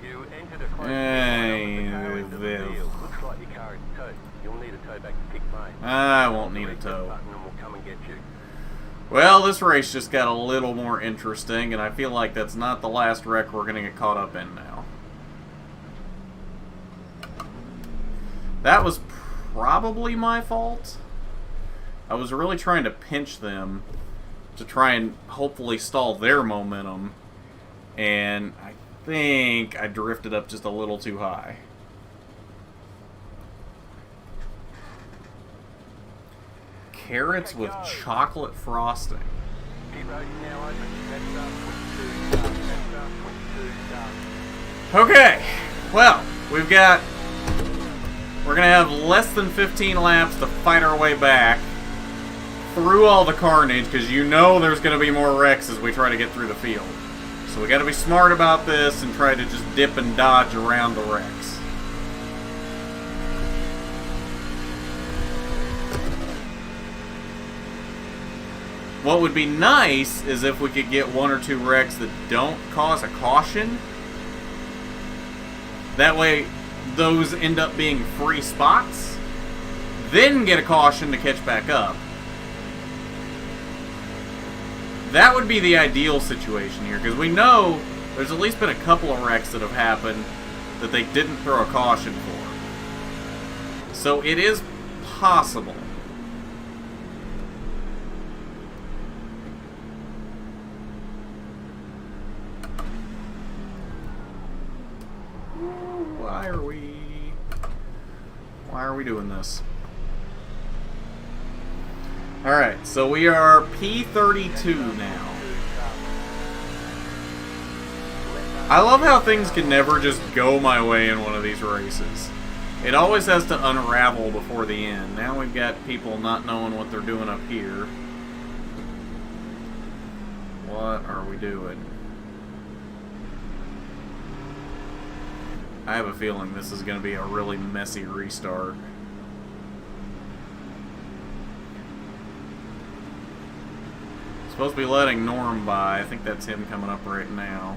You entered a close Viv. Looks like your car is towed. You'll need a tow back to pick mate. I won't need a tow. Button and we'll come and get you. Well, this race just got a little more interesting, and I feel like that's not the last wreck we're going to get caught up in now. That was probably my fault. I was really trying to pinch them to try and hopefully stall their momentum, and I think I drifted up just a little too high. Carrots with chocolate frosting. Okay, well, we're gonna have less than 15 laps to fight our way back through all the carnage, because you know there's gonna be more wrecks as we try to get through the field. So we gotta be smart about this and try to just dip and dodge around the wrecks. What would be nice is if we could get one or two wrecks that don't cause a caution. That way, those end up being free spots. Then get a caution to catch back up. That would be the ideal situation here, because we know there's at least been a couple of wrecks that have happened that they didn't throw a caution for. So it is possible. Why are we... doing this. Alright, so we are P32 now. I love how things can never just go my way in one of these races. It always has to unravel before the end. Now we've got people not knowing what they're doing up here. What are we doing? I have a feeling this is going to be a really messy restart. Supposed to be letting Norm by. I think that's him coming up right now.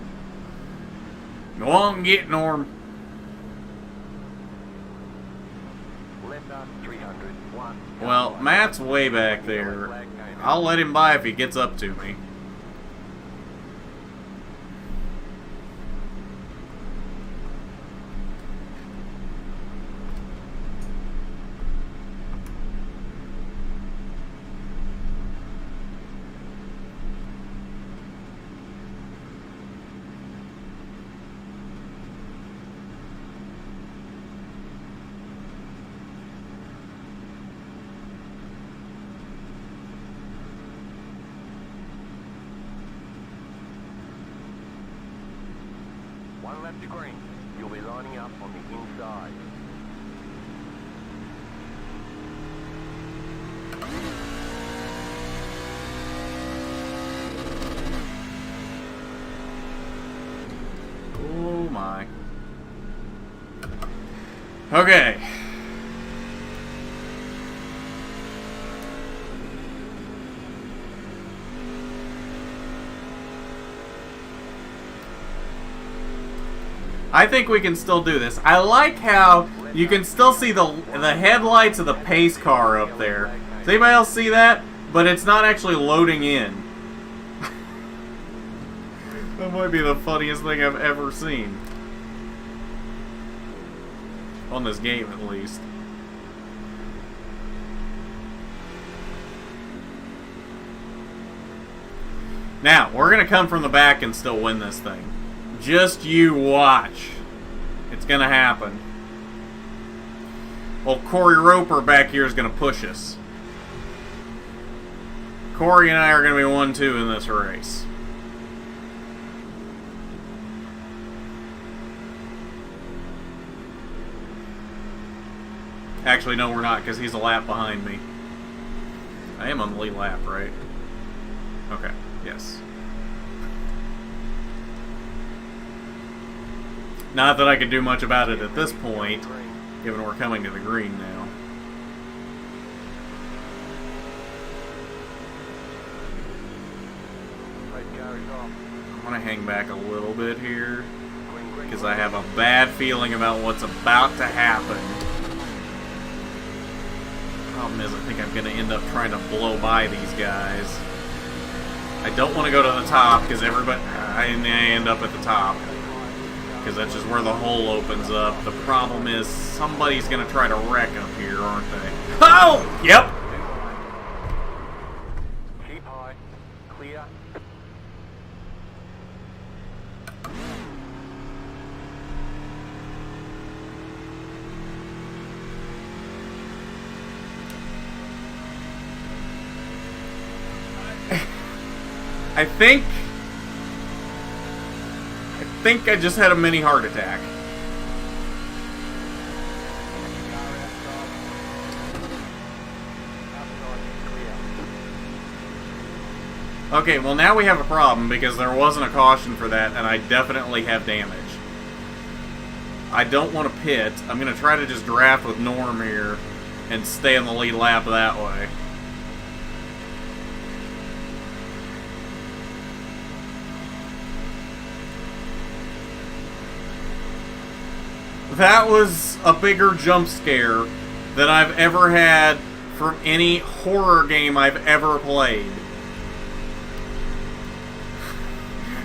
Go on and get Norm. Well, Matt's way back there. I'll let him by if he gets up to me. One left to green. You'll be lining up on the inside. Oh my. Okay. I think we can still do this. I like how you can still see the headlights of the pace car up there. Does anybody else see that? But it's not actually loading in. That might be the funniest thing I've ever seen. On this game, at least. Now, we're going to come from the back and still win this thing. Just you watch. It's going to happen. Well, Corey Roper back here is going to push us. Corey and I are going to be 1-2 in this race. Actually, no, we're not, because he's a lap behind me. I am on the lead lap, right? Okay, yes. Not that I could do much about it at this point, given we're coming to the green now. I'm going to hang back a little bit here, because I have a bad feeling about what's about to happen. Problem is, I think I'm going to end up trying to blow by these guys. I don't want to go to the top, because everybody... I end up at the top. Because that's just where the hole opens up. The problem is, somebody's going to try to wreck up here, aren't they? Oh! Yep! Keep high. Clear. I think I just had a mini heart attack. Okay, well now we have a problem because there wasn't a caution for that and I definitely have damage. I don't want to pit. I'm going to try to just draft with Norm here and stay on the lead lap that way. That was a bigger jump scare than I've ever had from any horror game I've ever played.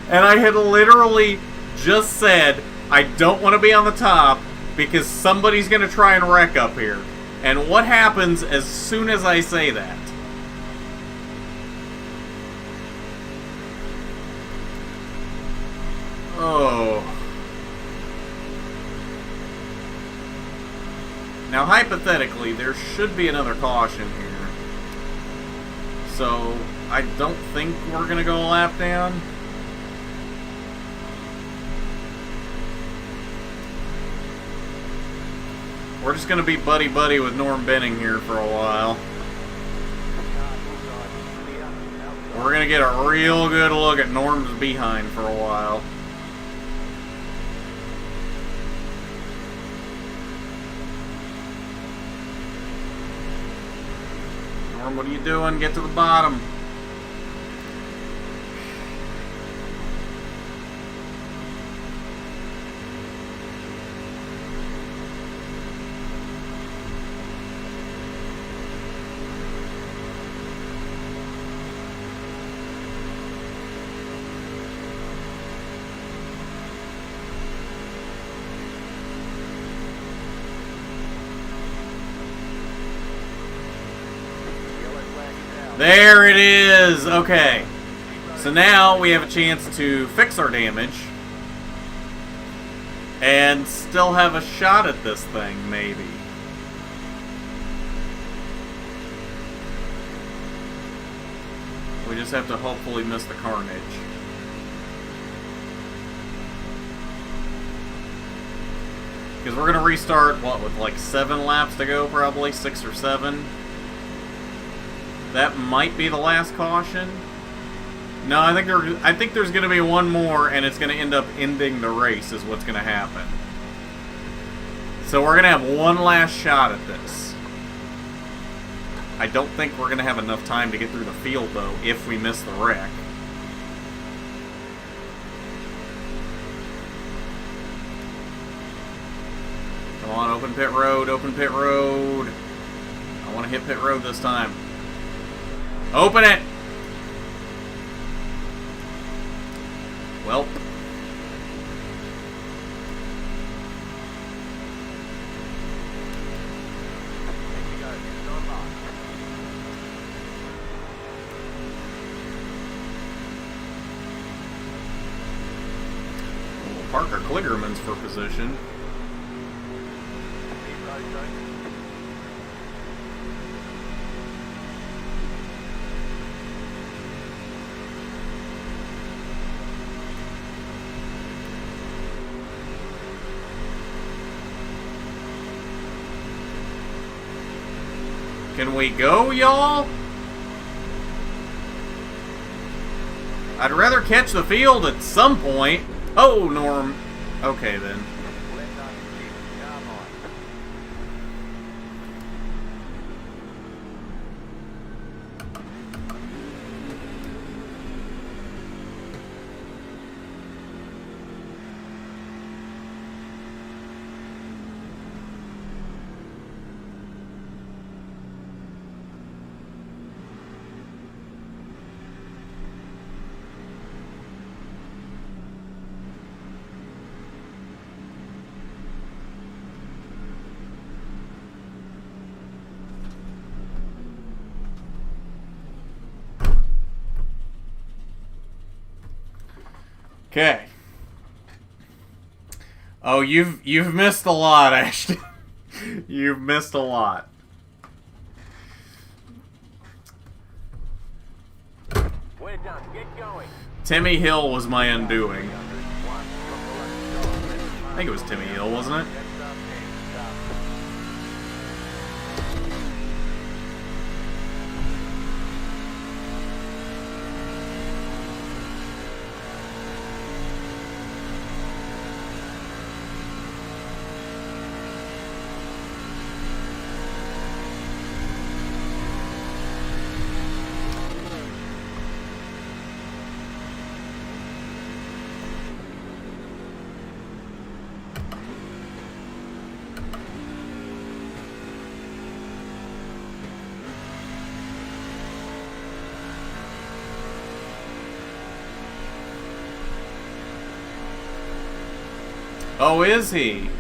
And I had literally just said, I don't want to be on the top because somebody's going to try and wreck up here. And what happens as soon as I say that? Oh. Now, hypothetically, there should be another caution here. So, I don't think we're going to go a lap down. We're just going to be buddy-buddy with Norm Benning here for a while. We're going to get a real good look at Norm's behind for a while. Norm, what are you doing? Get to the bottom. There it is! Okay. So now we have a chance to fix our damage. And still have a shot at this thing, maybe. We just have to hopefully miss the carnage. Because we're going to restart, what, with like 7 laps to go probably? 6 or 7? That might be the last caution. No, I think there's going to be one more, and it's going to end up ending the race is what's going to happen. So we're going to have one last shot at this. I don't think we're going to have enough time to get through the field, though, if we miss the wreck. Come on, open pit road, open pit road. I want to hit pit road this time. Open it! Well. Parker Kligerman's for position. Can we go, y'all? I'd rather catch the field at some point. Oh, Norm. Okay, then. Okay. Oh, you've missed a lot, Ashton. You've missed a lot. We're done. Get going. Timmy Hill was my undoing. I think it was Timmy Hill, wasn't it? Oh, is he?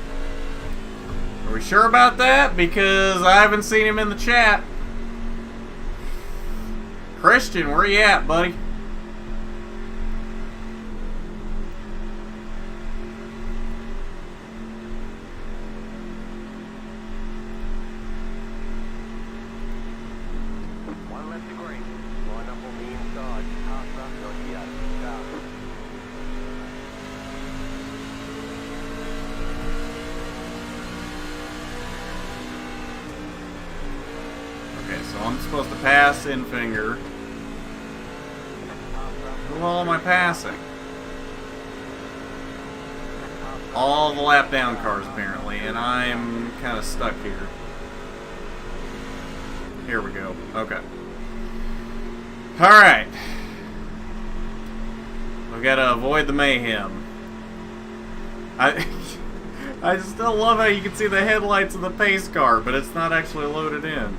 Are we sure about that? Because I haven't seen him in the chat. Christian, where you at, buddy? One left to green. Line up on the inside. Past up, 98. Sharp. Okay, so I'm supposed to pass in finger. Who all am I passing? All the lap down cars, apparently, and I'm kind of stuck here. Here we go. Okay. Alright. We gotta avoid the mayhem. I still love how you can see the headlights of the pace car, but it's not actually loaded in.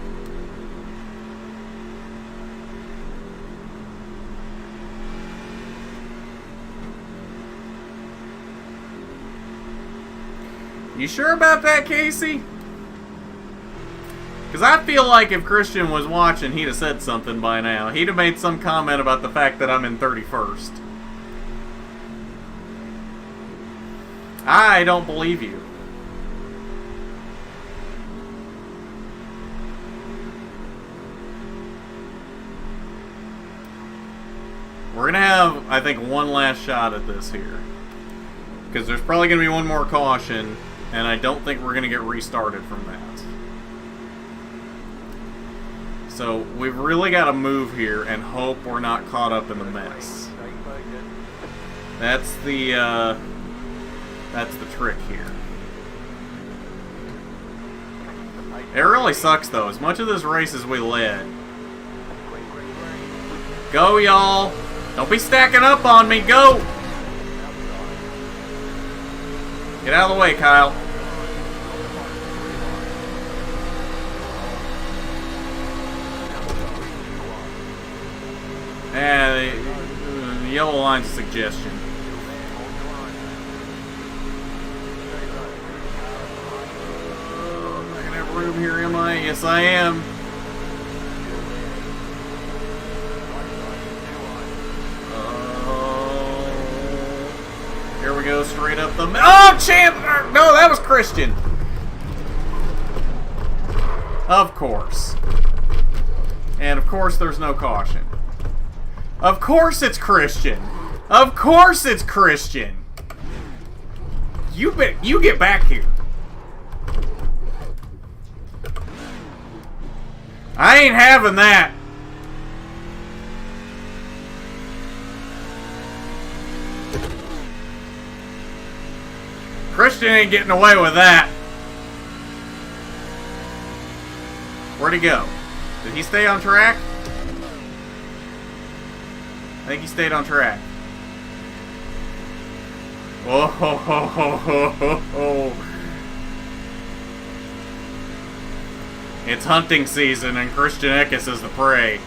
You sure about that, Casey? Because I feel like if Christian was watching, he'd have said something by now. He'd have made some comment about the fact that I'm in 31st. I don't believe you. We're going to have, I think, one last shot at this here. Because there's probably going to be one more caution, and I don't think we're going to get restarted from that. So we've really got to move here and hope we're not caught up in the mess. That's the trick here. It really sucks though. As much of this race as we led. Go, y'all! Don't be stacking up on me. Go! Get out of the way, Kyle. The yellow line's a suggestion. I'm not gonna have room here, am I? Yes, I am. Here we go, straight up the... Oh, champ! No, that was Christian. Of course. And of course there's no caution. Of course it's Christian. Of course it's Christian. You get back here. I ain't having that. Christian ain't getting away with that. Where'd he go? Did he stay on track? I think he stayed on track. Whoa, ho, ho, ho, ho, ho, ho. It's hunting season and Christian Eckes is the prey.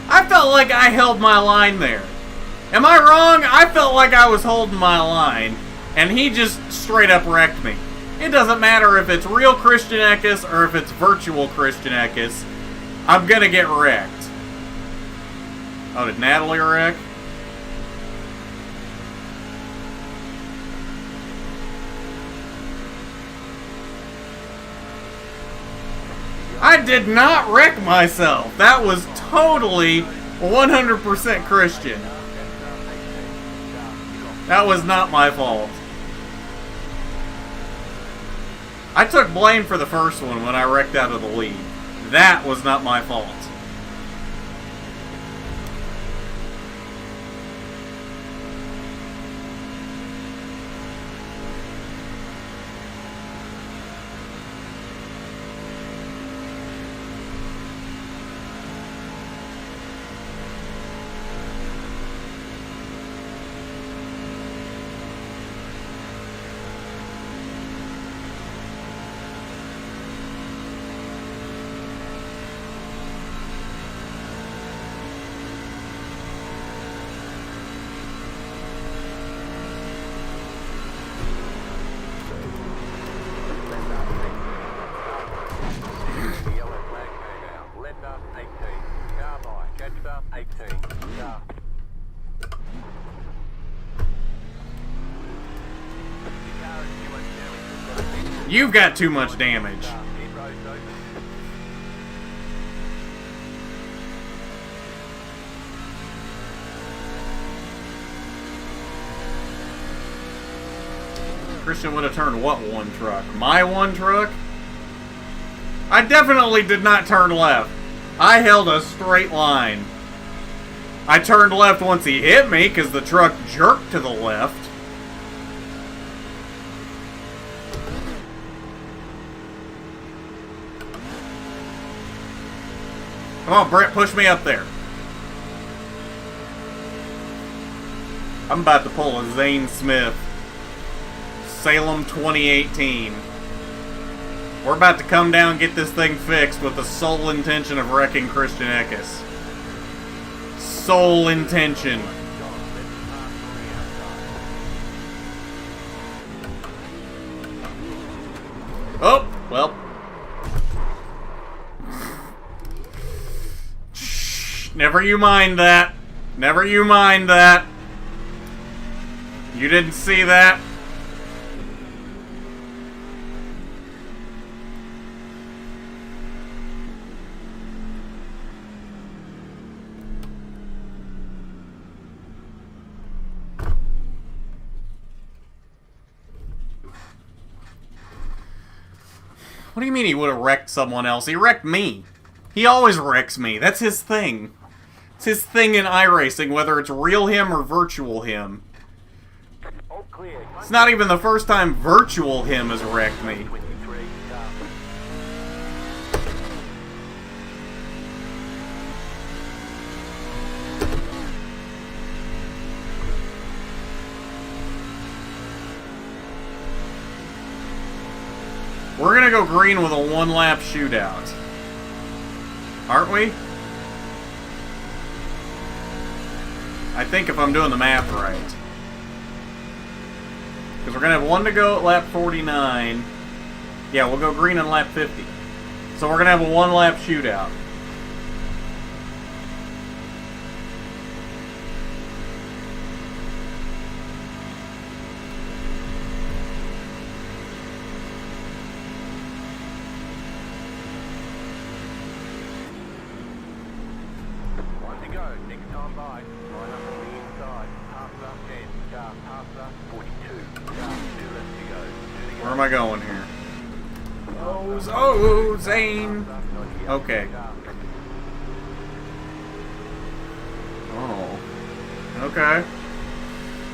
I felt like I held my line there. Am I wrong? I felt like I was holding my line, and he just straight up wrecked me. It doesn't matter if it's real Christian Eckes or if it's virtual Christian Eckes. I'm gonna get wrecked. Oh, did Natalie wreck? I did not wreck myself. That was totally 100% Christian. That was not my fault. I took blame for the first one when I wrecked out of the lead. That was not my fault. You've got too much damage. Inroads open. Christian would have turned what one truck? My one truck? I definitely did not turn left. I held a straight line. I turned left once he hit me because the truck jerked to the left. Come on, Brett, push me up there. I'm about to pull a Zane Smith. Salem 2018. We're about to come down and get this thing fixed with the sole intention of wrecking Christian Eckes. Sole intention. Oh, well. Shh, never you mind that. Never you mind that. You didn't see that. What do you mean he would have wrecked someone else? He wrecked me. He always wrecks me. That's his thing. It's his thing in iRacing, whether it's real him or virtual him. All clear. It's not even the first time virtual him has wrecked me. 23, start. We're gonna go green with a one-lap shootout. Aren't we? I think if I'm doing the math right. Because we're gonna have one to go at lap 49. Yeah, we'll go green on lap 50. So we're gonna have a one-lap shootout. One to go. Next time by. Line up on the inside. Half lap 10. Start. Half lap 42. Start. 2 left to go. 2 to go. Where am I going here? Oh, Zane! Half lap 98. Okay. Start. Oh. Okay.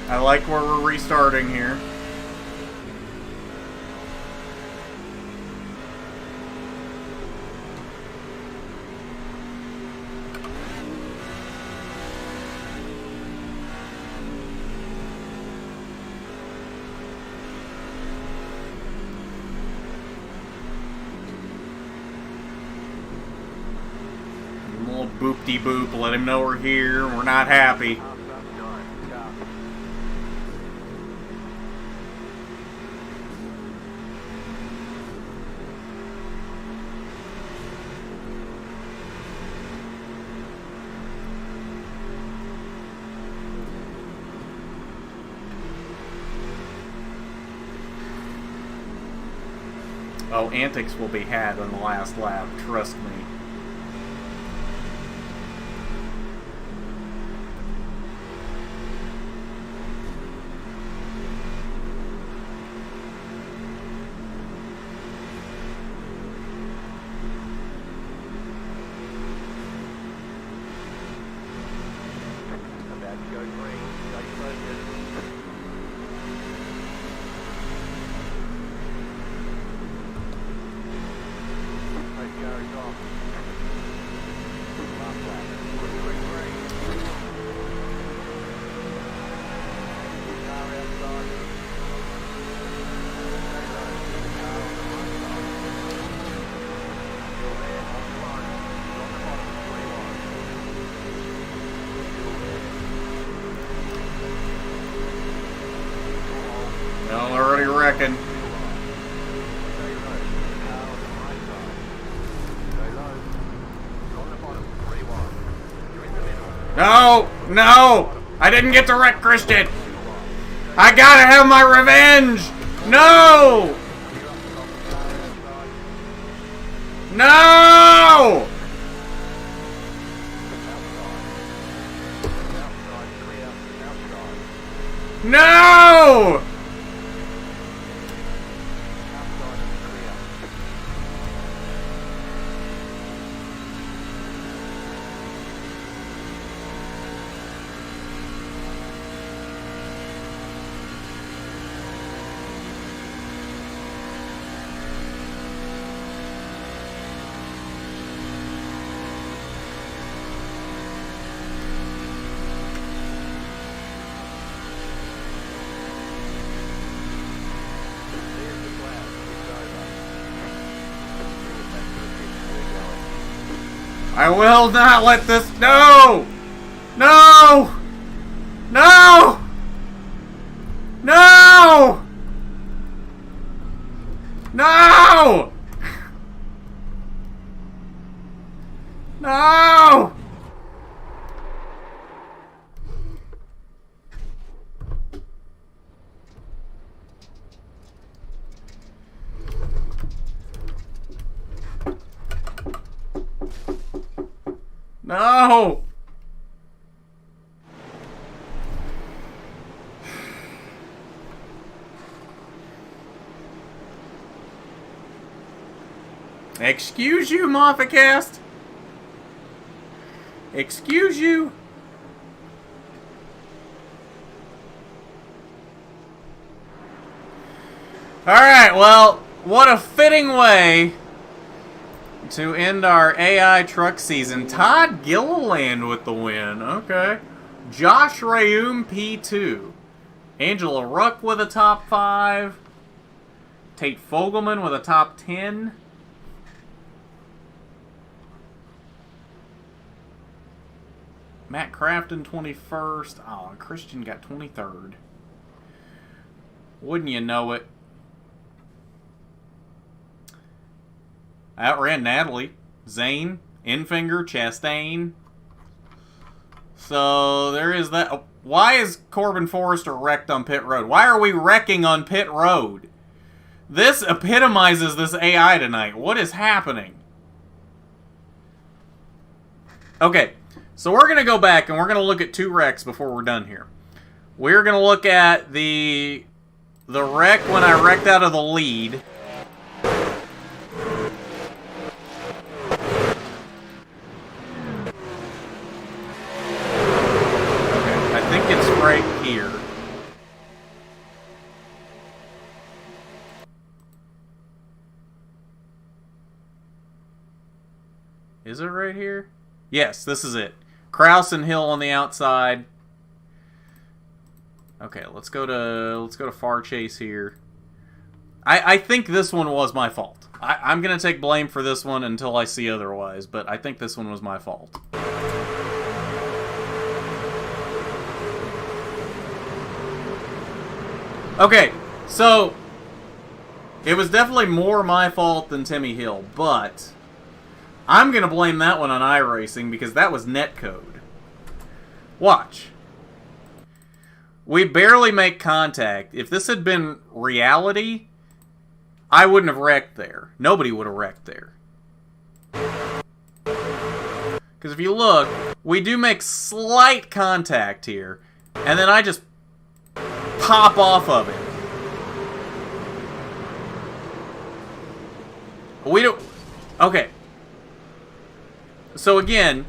I like where we're restarting here. A little boop-de-boop, let him know we're here, we're not happy. Half lap 9. Start. Oh, antics will be had on the last lap, trust me. About to go green. Stay focused. Right, Gary's off. Last lap. Green. Car outside. Stay low. Car on the right side. Still there. On the line. On the bottom. 21. Still there. No, already wrecking. Stay low. Car on the right side. Stay low. You're on the bottom. 3 wide. You're in the middle. No! No! I didn't get to wreck Christian! I gotta have my revenge! No! You're up the top No! Outside clear. Outside. No! Outside is clear. There's the flag. It's over. Bring it back to the pit. We're going. I will not let this. No! No! No! No! No! No! No! Excuse you, Moffat. Excuse you. Alright, well, what a fitting way to end our AI truck season. Todd Gilliland with the win. Okay. Josh Rayum P2. Angela Ruck with a top 5. Tate Fogelman with a top 10. Matt Crafton 21st. Oh, and Christian got 23rd. Wouldn't you know it? Outran Natalie, Zane, Enfinger, Chastain. So there is that. Oh, why is Corbin Forrester wrecked on pit road? Why are we wrecking on pit road? This epitomizes this AI tonight. What is happening? Okay, so we're going to go back and we're going to look at 2 wrecks before we're done here. We're going to look at the wreck when I wrecked out of the lead. Right here. Is it right here? Yes, this is it. Kraus and Hill on the outside. Okay, let's go to Far Chase here. I think this one was my fault. I'm gonna take blame for this one until I see otherwise, but I think this one was my fault. Okay, so it was definitely more my fault than Timmy Hill, but I'm going to blame that one on iRacing because that was netcode. Watch. We barely make contact. If this had been reality, I wouldn't have wrecked there. Nobody would have wrecked there. Because if you look, we do make slight contact here, and then I just pop off of it. We don't... Okay. So again,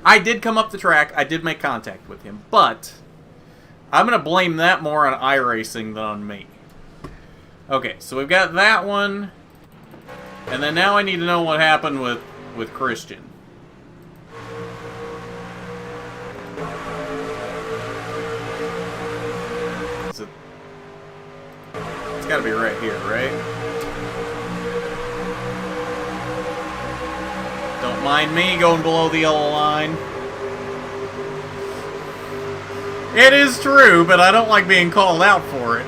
I did come up the track. I did make contact with him. But I'm going to blame that more on iRacing than on me. Okay, so we've got that one. And then now I need to know what happened with Christian. It's got to be right here, right? Don't mind me going below the yellow line. It is true, but I don't like being called out for it.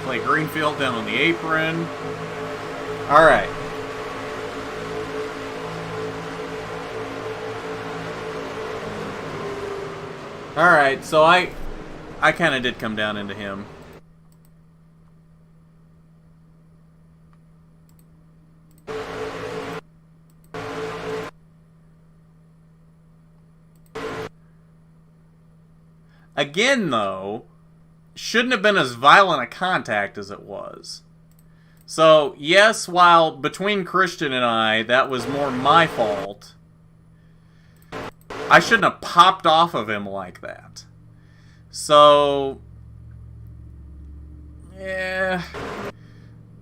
Play Greenfield down on the apron. Alright. Alright, so I kind of did come down into him. Again, though, shouldn't have been as violent a contact as it was. So, yes, while between Christian and I, that was more my fault, I shouldn't have popped off of him like that. So, yeah.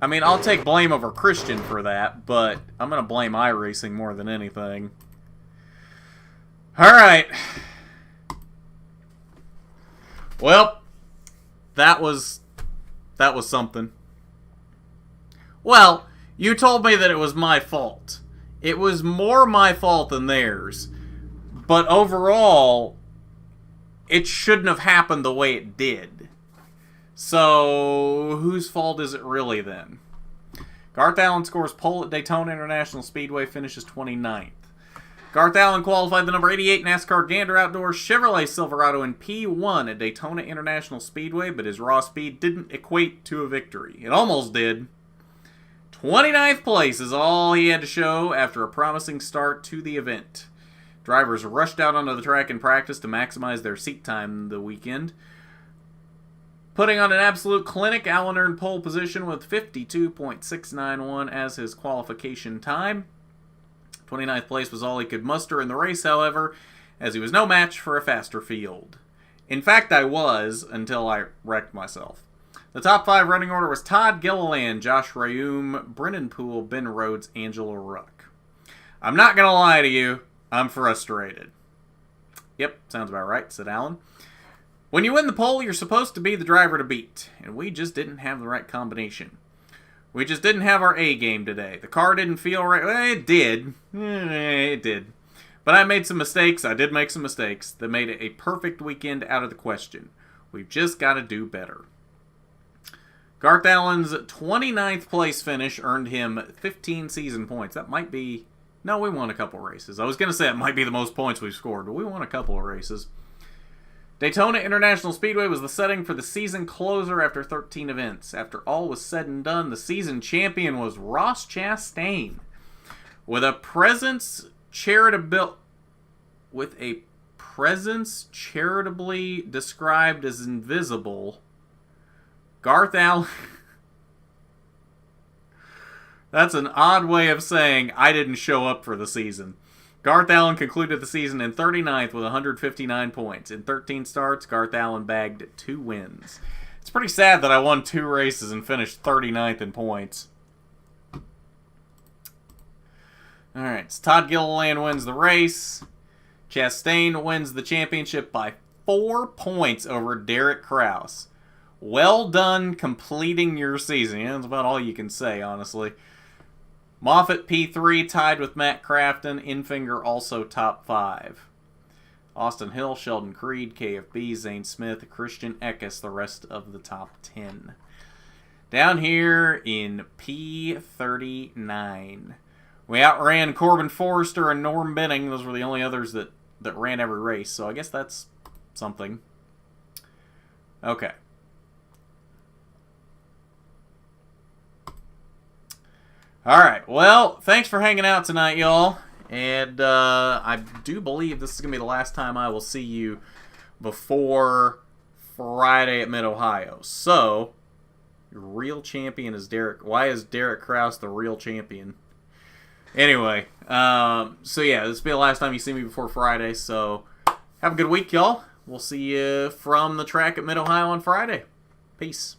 I mean, I'll take blame over Christian for that, but I'm going to blame iRacing more than anything. Alright. Well, that was something. Well, you told me that it was my fault. It was more my fault than theirs. But overall, it shouldn't have happened the way it did. So, whose fault is it really then? Garth Allen scores pole at Daytona International Speedway, finishes 29th. Garth Allen qualified the number 88 NASCAR Gander Outdoors Chevrolet Silverado in P1 at Daytona International Speedway, but his raw speed didn't equate to a victory. It almost did. 29th place is all he had to show after a promising start to the event. Drivers rushed out onto the track in practice to maximize their seat time the weekend. Putting on an absolute clinic, Allen earned pole position with 52.691 as his qualification time. 29th place was all he could muster in the race, however, as he was no match for a faster field. In fact, I was, until I wrecked myself. The top 5 running order was Todd Gilliland, Josh Rayum, Brennan Poole, Ben Rhodes, Angela Ruck. I'm not going to lie to you, I'm frustrated. Yep, sounds about right, said Allen. When you win the pole, you're supposed to be the driver to beat, and we just didn't have the right combination. We just didn't have our A game today. The car didn't feel right. Well, it did. It did. But I made some mistakes. I did make some mistakes that made it a perfect weekend out of the question. We've just got to do better. Garth Allen's 29th place finish earned him 15 season points. That might be... No, we won a couple races. I was going to say it might be the most points we've scored, but we won a couple of races. Daytona International Speedway was the setting for the season closer after 13 events. After all was said and done, the season champion was Ross Chastain. With a presence charitably described as invisible, Garth Allen... That's an odd way of saying I didn't show up for the season. Garth Allen concluded the season in 39th with 159 points. In 13 starts, Garth Allen bagged 2 wins. It's pretty sad that I won 2 races and finished 39th in points. Alright, so Todd Gilliland wins the race. Chastain wins the championship by 4 points over Derek Kraus. Well done completing your season. Yeah, that's about all you can say, honestly. Moffitt P3 tied with Matt Crafton. Infinger also top 5. Austin Hill, Sheldon Creed, KFB, Zane Smith, Christian Eckes, the rest of the top 10. Down here in P39. We outran Corbin Forrester and Norm Benning. Those were the only others that ran every race, so I guess that's something. Okay. Alright, well, thanks for hanging out tonight, y'all. And I do believe this is going to be the last time I will see you before Friday at Mid-Ohio. So, your real champion is Derek. Why is Derek Kraus the real champion? Anyway, so yeah, this will be the last time you see me before Friday. So, have a good week, y'all. We'll see you from the track at Mid-Ohio on Friday. Peace.